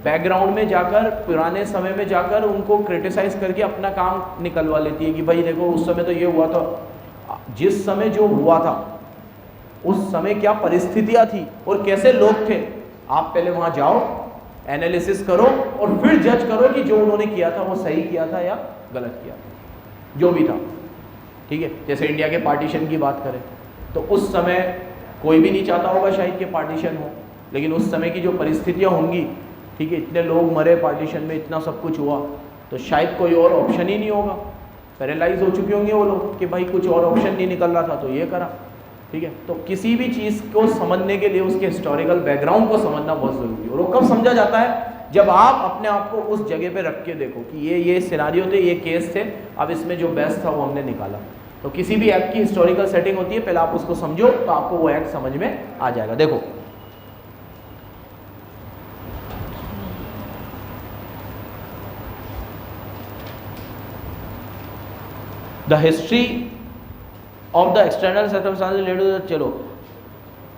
बैकग्राउंड में जाकर, पुराने समय में जाकर उनको क्रिटिसाइज करके अपना काम निकलवा लेती है कि भाई देखो उस समय तो ये हुआ था। जिस समय जो हुआ था उस समय क्या परिस्थितियां थी और कैसे लोग थे, आप पहले वहां जाओ, एनालिसिस करो और फिर जज करो कि जो उन्होंने किया था वो सही किया था या गलत किया था, जो भी था। ठीक है, जैसे इंडिया के पार्टीशन की बात करें तो उस समय कोई भी नहीं चाहता होगा शायद कि पार्टीशन हो, लेकिन उस समय की जो परिस्थितियां होंगी, ठीक है, इतने लोग मरे पार्टीशन में, इतना सब कुछ हुआ, तो शायद कोई और ऑप्शन ही नहीं होगा। पैरालाइज हो चुके होंगे वो लोग कि भाई कुछ और ऑप्शन नहीं निकल रहा था तो ये करा। ठीक है, तो किसी भी चीज़ को समझने के लिए उसके हिस्टोरिकल बैकग्राउंड को समझना बहुत ज़रूरी है। और वो कब समझा जाता है? जब आप अपने आप को उस जगह पे रख के देखो कि ये सिनारियो थे, ये केस थे, अब इसमें जो बेस्ट था वो हमने निकाला। तो किसी भी एक्ट की हिस्टोरिकल सेटिंग होती है, पहले आप उसको समझो तो आपको वो एक्ट समझ में आ जाएगा। देखो the history of the external circumstances related to the, चलो,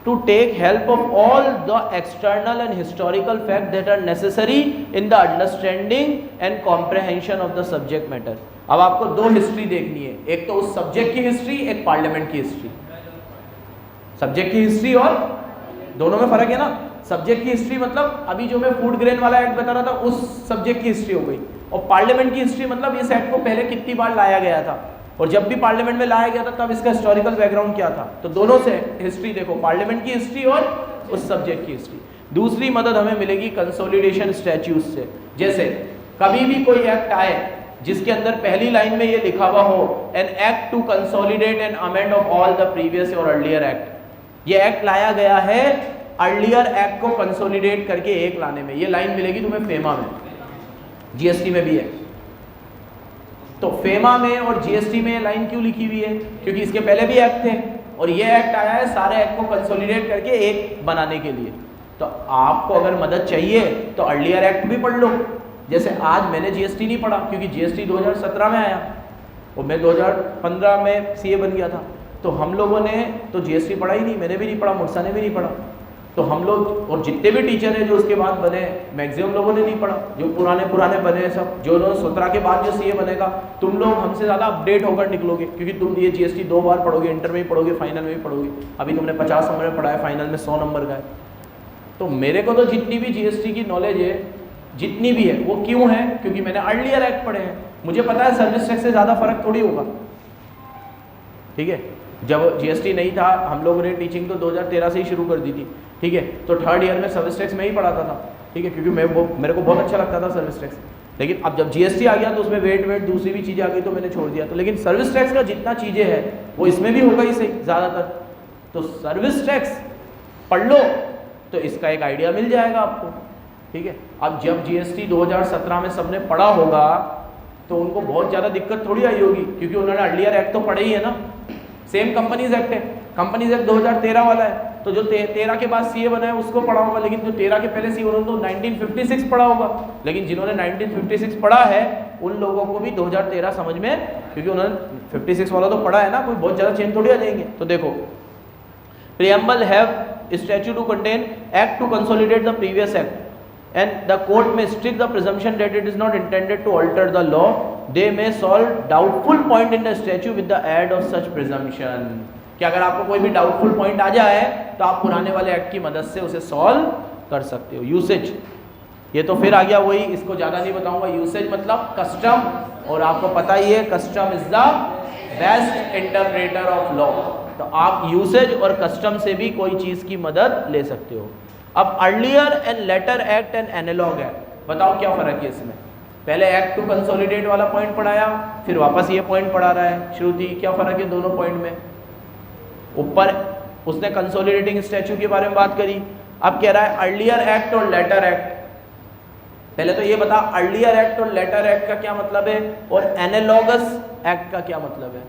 to take help of all the external and historical facts that are necessary in the understanding and comprehension of the subject matter। अब आपको दो history देखनी है, एक तो उस subject की हिस्ट्री, एक पार्लियामेंट की हिस्ट्री। सब्जेक्ट की हिस्ट्री और दोनों में फर्क है ना। सब्जेक्ट की हिस्ट्री मतलब अभी जो मैं फूड ग्रेन वाला एक्ट बता रहा था उस सब्जेक्ट की हिस्ट्री हो गई, और पार्लियामेंट की हिस्ट्री मतलब इस एक्ट को पहले कितनी बार लाया गया था और जब भी पार्लियामेंट में लाया गया था तब इसका हिस्टोरिकल बैकग्राउंड क्या था। तो दोनों से हिस्ट्री देखो, पार्लियामेंट की हिस्ट्री और उस सब्जेक्ट की हिस्ट्री। दूसरी मदद हमें मिलेगी कंसोलिडेशन स्टैट्यूट से। जैसे कभी भी कोई एक्ट आए जिसके अंदर पहली लाइन में ये लिखा हुआ हो, an act to consolidate and amend of all the previous और अर्लियर एक्ट। ये एक्ट लाया गया है अर्लियर एक्ट को कंसोलिडेट करके एक लाने में। ये लाइन मिलेगी तुम्हें फेमा में, जीएसटी में भी है। तो फेमा में और जीएसटी में लाइन क्यों लिखी हुई है? क्योंकि इसके पहले भी एक्ट थे और ये एक्ट आया है सारे एक्ट को कंसोलिडेट करके एक बनाने के लिए। तो आपको अगर मदद चाहिए तो अर्लियर एक्ट भी पढ़ लो। जैसे आज मैंने जीएसटी नहीं पढ़ा क्योंकि जीएसटी 2017 में आया और मैं 2015 में सीए बन गया था। तो हम लोगों ने तो जीएसटी पढ़ा ही नहीं, मैंने भी नहीं पढ़ा, मुर्सा ने भी नहीं पढ़ा। तो हम लोग और जितने भी टीचर हैं जो उसके बाद बने, मैक्सिमम लोगों ने नहीं पढ़ा। जो पुराने बने सब, जो 2017 के बाद जो सीए बनेगा, तुम लोग हमसे ज़्यादा अपडेट होकर निकलोगे क्योंकि तुम ये जीएसटी 2 बार पढ़ोगे, इंटर में भी पढ़ोगे, फाइनल में भी पढ़ोगे। अभी तुमने 50 नंबर में पढ़ा है, फाइनल में 100 नंबर का है। तो मेरे को तो जितनी भी जीएसटी की नॉलेज है, जितनी भी है, वो क्यों है? क्योंकि मैंने अर्लियर एक्ट पढ़े हैं। मुझे पता है सर्विस टैक्स से ज़्यादा फर्क थोड़ी होगा। ठीक है, जब जीएसटी नहीं था हम लोगों ने टीचिंग तो 2013 से ही शुरू कर दी थी। ठीक है, तो 3rd ईयर में सर्विस टैक्स में ही पढ़ाता था। ठीक है, क्योंकि मेरे को बहुत अच्छा लगता था सर्विस टैक्स। लेकिन अब जब जीएसटी आ गया तो उसमें वेट दूसरी भी चीज़ें आ गई तो मैंने छोड़ दिया। तो लेकिन सर्विस टैक्स का जितना चीज़ें हैं वो इसमें भी होगा ही सही ज़्यादातर। तो सर्विस टैक्स पढ़ लो तो इसका एक आइडिया मिल जाएगा आपको। ठीक है, अब जब जीएसटी 2017 में सबने पढ़ा होगा तो उनको बहुत ज़्यादा दिक्कत थोड़ी आई होगी क्योंकि उन्होंने अर्लियर एक्ट तो पढ़े ही है ना। सेम कंपनीज एक्ट है, कंपनीज एक्ट 2013 वाला है। तो जो 13 के बाद सीए बना है उसको पढ़ा होगा, लेकिन जो 13 के पहले सीए उन्होंने तो 1956 पढ़ा होगा। लेकिन जिन्होंने 1956 पढ़ा है उन लोगों को भी 2013 समझ में, क्योंकि उन्होंने 56 वाला तो पढ़ा है ना, कोई बहुत ज़्यादा चेंज थोड़ी आ जाएंगे। तो देखो, preamble have statute to contain act to consolidate the previous act and the court may strict the presumption that it is not intended to alter the law. They may solve doubtful point in the statute with the aid of such presumption. कि अगर आपको कोई भी doubtful point आ जाए तो आप पुराने वाले एक्ट की मदद से उसे सॉल्व कर सकते हो। यूसेज, ये तो फिर आ गया वही, इसको ज़्यादा नहीं बताऊंगा। यूसेज मतलब कस्टम, और आपको पता ही है custom is the best interpreter of law. तो आप यूसेज और कस्टम से भी कोई चीज़ की मदद ले सकते हो। अब earlier and later act and analog act, बताओ क्या फ़र्क है इसमें। पहले एक्ट टू कंसोलिडेट वाला पॉइंट पढ़ाया, फिर वापस ये पॉइंट पढ़ा रहा है श्रुति, क्या फ़र्क है दोनों पॉइंट में। ऊपर उसने कंसोलिडेटिंग स्टैच्यू के बारे में बात करी, अब कह रहा है अर्लियर एक्ट और लेटर एक्ट। पहले तो ये बता अर्लियर एक्ट और लेटर एक्ट का क्या मतलब है, और एनालॉगस एक्ट का क्या मतलब है।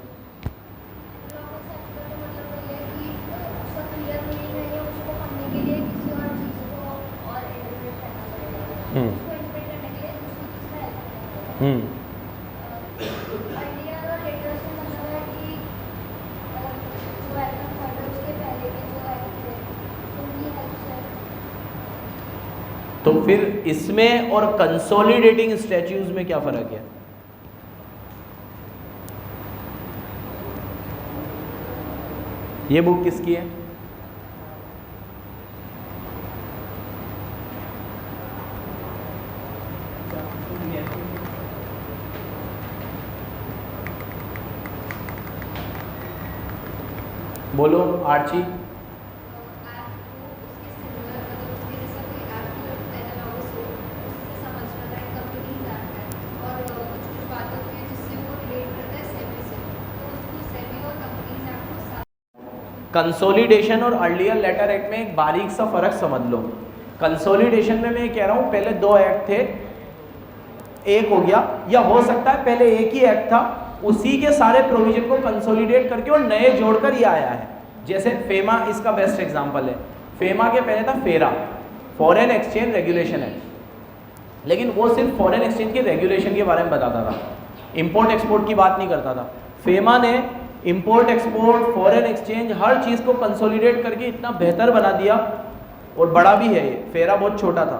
तो फिर इसमें और कंसोलिडेटिंग स्टैच्यूज में क्या फर्क है। ये बुक किसकी है। बोलो आर्ची। कंसोलिडेशन और अर्लियर लेटर एक्ट में एक बारीक सा फर्क समझ लो। कंसोलिडेशन में मैं कह रहा हूँ पहले दो एक्ट थे, एक हो गया, या हो सकता है पहले एक ही एक्ट था, उसी के सारे प्रोविजन को कंसोलिडेट करके और नए जोड़कर ये आया है। जैसे फेमा इसका बेस्ट एग्जांपल है। फेमा के पहले था फेरा, फॉरेन एक्सचेंज रेगुलेशन एक्ट, लेकिन वो सिर्फ फॉरेन एक्सचेंज के रेगुलेशन के बारे में बताता था, इंपोर्ट एक्सपोर्ट की बात नहीं करता था। फेमा ने इंपोर्ट एक्सपोर्ट, फॉरेन एक्सचेंज, हर चीज़ को कंसोलिडेट करके इतना बेहतर बना दिया, और बड़ा भी है ये, फेरा बहुत छोटा था।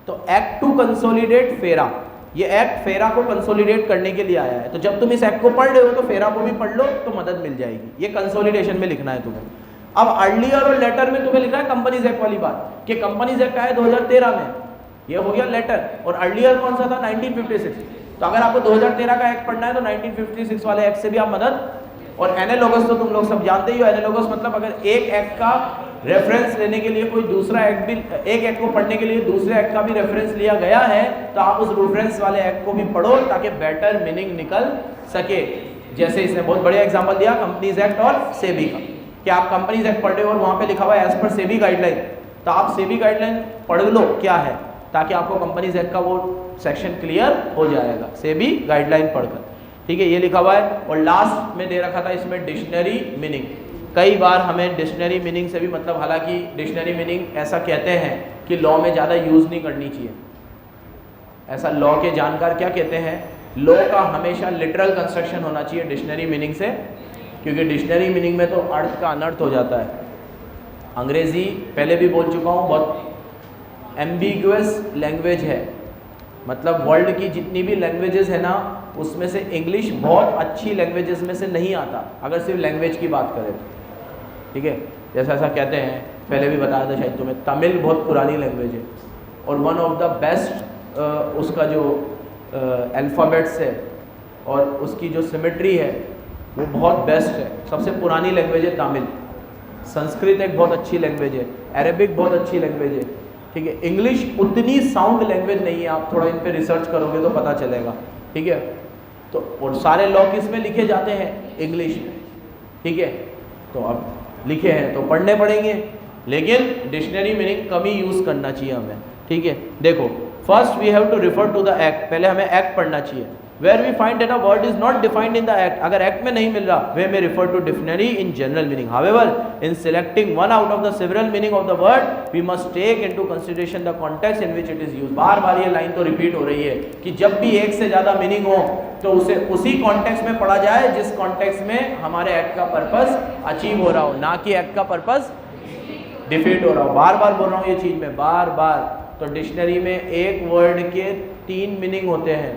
तो एक्ट टू कंसोलिडेट फेरा, ये एक्ट फेरा को कंसोलिडेट करने के लिए आया है। तो जब तुम इस एक्ट को पढ़ रहे हो तो फेरा को भी पढ़ लो तो मदद मिल जाएगी। ये कंसोलिडेशन में लिखना है तुम्हें। अब अर्लियर और लेटर में तुम्हें लिखना है कंपनीज एक्ट वाली बात, कि कंपनीज एक्ट आया 2013 में, ये हो गया लेटर, और अर्लियर कौन सा था 1956। तो अगर आपको 2013 का एक्ट पढ़ना है तो 1956 वाले एक्ट से भी आप मदद। और एनालॉगस तो तुम लोग सब जानते ही हो। एनालॉगस मतलब अगर एक एक्ट का रेफरेंस लेने के लिए कोई दूसरा एक्ट भी, एक एक्ट को पढ़ने के लिए दूसरे एक्ट का भी रेफरेंस लिया गया है, तो आप उस रेफरेंस वाले एक्ट को भी पढ़ो ताकि बेटर मीनिंग निकल सके। जैसे इसने बहुत बढ़िया एग्जांपल दिया कंपनीज एक्ट और सेबी का, कि आप कंपनीज एक्ट पढ़ रहे हो और वहाँ पे लिखा हुआ है एज पर सेबी गाइडलाइन, तो आप सेबी गाइडलाइन पढ़ लो क्या है, ताकि आपको कंपनीज एक्ट का वो सेक्शन क्लियर हो जाएगा सेबी गाइडलाइन पढ़कर। ठीक है, ये लिखा हुआ है। और लास्ट में दे रखा था इसमें डिक्शनरी मीनिंग। कई बार हमें डिक्शनरी मीनिंग से भी मतलब, हालांकि डिक्शनरी मीनिंग ऐसा कहते हैं कि लॉ में ज़्यादा यूज़ नहीं करनी चाहिए, ऐसा लॉ के जानकार क्या कहते हैं, लॉ का हमेशा लिटरल कंस्ट्रक्शन होना चाहिए डिक्शनरी मीनिंग से, क्योंकि डिक्शनरी मीनिंग में तो अर्थ का अनर्थ हो जाता है। अंग्रेज़ी पहले भी बोल चुका हूँ, बहुत एम्बिगुअस लैंग्वेज है, मतलब वर्ल्ड की जितनी भी लैंग्वेजेस है ना, उसमें से इंग्लिश बहुत अच्छी लैंग्वेजेस में से नहीं आता, अगर सिर्फ लैंग्वेज की बात करें तो। ठीक है, जैसा ऐसा कहते हैं, पहले भी बताया था शायद तुम्हें, तमिल बहुत पुरानी लैंग्वेज है और वन ऑफ द बेस्ट उसका जो अल्फ़ाबेट्स है और उसकी जो सिमेट्री है वो बहुत बेस्ट है, सबसे पुरानी लैंग्वेज है तमिल। संस्कृत एक बहुत अच्छी लैंग्वेज है, अरेबिक बहुत अच्छी लैंग्वेज है। ठीक है, इंग्लिश उतनी साउंड लैंग्वेज नहीं है, आप थोड़ा इन पे रिसर्च करोगे तो पता चलेगा। ठीक है, तो और सारे लॉ किस में लिखे जाते हैं, इंग्लिश में। ठीक है, तो अब लिखे हैं तो पढ़ने पड़ेंगे, लेकिन डिक्शनरी मीनिंग कम ही यूज़ करना चाहिए हमें। ठीक है, देखो first we have to refer to the act, पहले हमें एक्ट पढ़ना चाहिए। Where we find that a word is not defined in the act, अगर एक्ट में नहीं मिल रहा we may refer to dictionary in general meaning. However in selecting one out of the several meaning of the word we must take into consideration the context in which it is used. बार बार ये line तो repeat हो रही है कि जब भी एक से ज्यादा मीनिंग हो तो उसे उसी कॉन्टेक्स्ट में पढ़ा जाए जिस कॉन्टेक्स्ट में हमारे एक्ट का पर्पस अचीव हो रहा हो, ना कि एक्ट का पर्पस डिफीट हो रहा हो। बार बार बोल रहा हूँ ये चीज में, बार बार। तो डिक्शनरी में एक वर्ड के 3 मीनिंग होते हैं,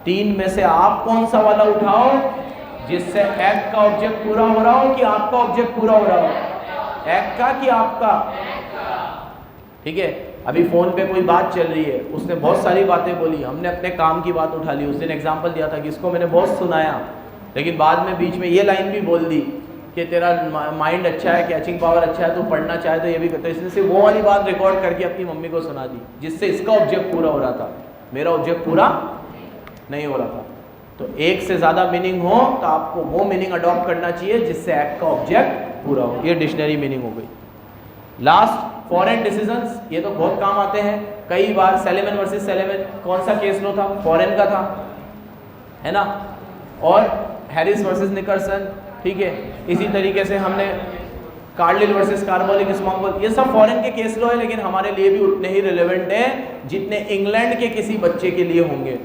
3 में से आप कौन सा वाला उठाओ जिससे एक्ट का ऑब्जेक्ट पूरा हो रहा हो कि आपका ऑब्जेक्ट पूरा हो रहा हो, एक्ट का कि आपका। ठीक है, अभी फोन पे कोई बात चल रही है, उसने बहुत सारी बातें बोली, हमने अपने काम की बात उठा ली। उस दिन एग्जांपल दिया था कि इसको मैंने बहुत सुनाया, लेकिन बाद में बीच में ये लाइन भी बोल दी कि तेरा माइंड अच्छा है, कैचिंग पावर अच्छा है, तो पढ़ना चाहे तो ये भी करता है। इसने सिर्फ वो वाली बात रिकॉर्ड करके अपनी मम्मी को सुना दी जिससे इसका ऑब्जेक्ट पूरा हो रहा था, मेरा ऑब्जेक्ट पूरा नहीं हो रहा था। तो एक से ज़्यादा मीनिंग हो तो आपको वो मीनिंग अडॉप्ट करना चाहिए जिससे एक्ट का ऑब्जेक्ट पूरा हो। ये डिक्शनरी मीनिंग हो गई। लास्ट, फॉरेन डिसीजंस, ये तो बहुत काम आते हैं। कई बार सेलेमन वर्सेस सेलेमन, कौन सा केस लो था? फॉरेन का था, है ना। और हैरिस वर्सेस निकर्सन, ठीक है। इसी तरीके से हमने कार्लिल वर्सेस कार्बोलिक स्मॉम्बल, ये सब फॉरेन के केस लो है, लेकिन हमारे लिए भी उतने ही रिलेवेंट है जितने इंग्लैंड के किसी बच्चे के लिए होंगे।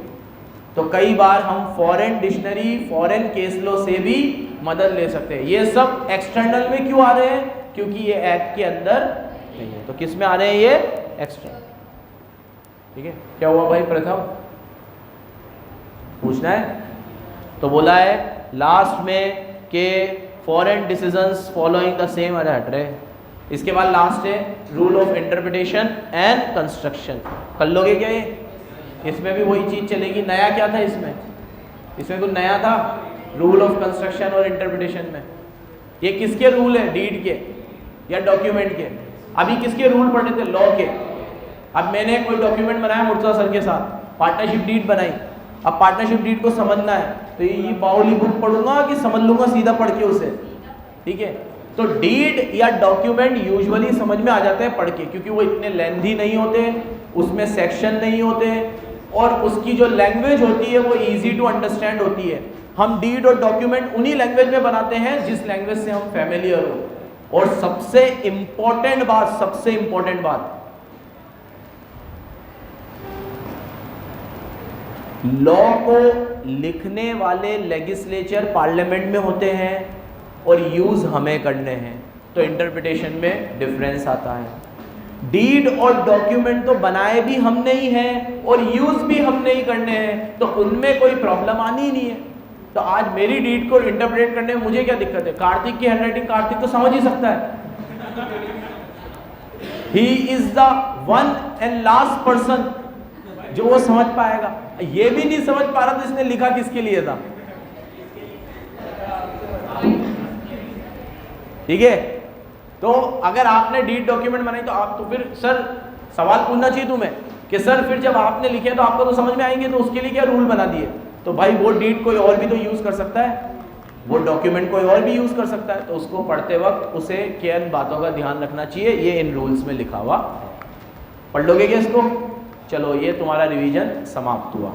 तो कई बार हम फॉरेन डिक्शनरी, फॉरेन केस लो से भी मदद ले सकते हैं। ये सब एक्सटर्नल में क्यों आ रहे हैं? क्योंकि ये एक्ट के अंदर नहीं है। तो किस में आ रहे हैं ये? एक्सटर्नल। ठीक है, क्या हुआ भाई? प्रथम पूछना है तो बोला है लास्ट में के foreign decisions following the same, अरे हट रहे। इसके बाद लास्ट है rule of interpretation and construction. कर लोगे क्या ये? इसमें भी वही चीज चलेगी। नया क्या था इसमें? इसमें कुछ नया था रूल ऑफ कंस्ट्रक्शन और इंटरप्रिटेशन में। ये किसके रूल है? डीड के या डॉक्यूमेंट के? अभी किसके रूल पढ़े थे? लॉ के। अब मैंने कोई डॉक्यूमेंट बनाया मुर्तजा सर के साथ, पार्टनरशिप डीड बनाई। अब पार्टनरशिप डीड को समझना है तो ये बाउली बुक पढ़ूंगा कि समझ लूंगा सीधा पढ़ के उसे? ठीक है, तो डीड या डॉक्यूमेंट यूजुअली समझ में आ जाते हैं पढ़ के, क्योंकि वो इतने लेंथी नहीं होते, उसमें सेक्शन नहीं होते, और उसकी जो लैंग्वेज होती है वो इजी टू अंडरस्टैंड होती है। हम डीड और डॉक्यूमेंट उन्हीं लैंग्वेज में बनाते हैं जिस लैंग्वेज से हम फैमिलियर हो। और सबसे इंपॉर्टेंट बात, लॉ को लिखने वाले लेजिस्लेचर पार्लियामेंट में होते हैं और यूज हमें करने हैं, तो इंटरप्रिटेशन में डिफरेंस आता है। डीड और डॉक्यूमेंट तो बनाए भी हमने ही हैं और यूज भी हमने ही करने हैं, तो उनमें कोई प्रॉब्लम आनी ही नहीं है। तो आज मेरी डीड को इंटरप्रेट करने में मुझे क्या दिक्कत है? कार्तिक की हैंडराइटिंग कार्तिक तो समझ ही सकता है। He is the one and last person जो वो समझ पाएगा। ये भी नहीं समझ पा रहा तो इसने लिखा किसके लिए था? ठीक है, तो अगर आपने डीड डॉक्यूमेंट बनाई तो आप तो फिर सर सवाल पूछना चाहिए तुम्हें कि सर फिर जब आपने लिखे तो आपको तो समझ में आएंगे, तो उसके लिए क्या रूल बना दिए? तो भाई वो डीड कोई और भी तो यूज कर सकता है, वो डॉक्यूमेंट कोई और भी यूज कर सकता है, तो उसको पढ़ते वक्त उसे किन बातों का ध्यान रखना चाहिए, ये इन रूल्स में लिखा हुआ। पढ़ लोगे क्या इसको? चलो, ये तुम्हारा रिवीजन समाप्त हुआ।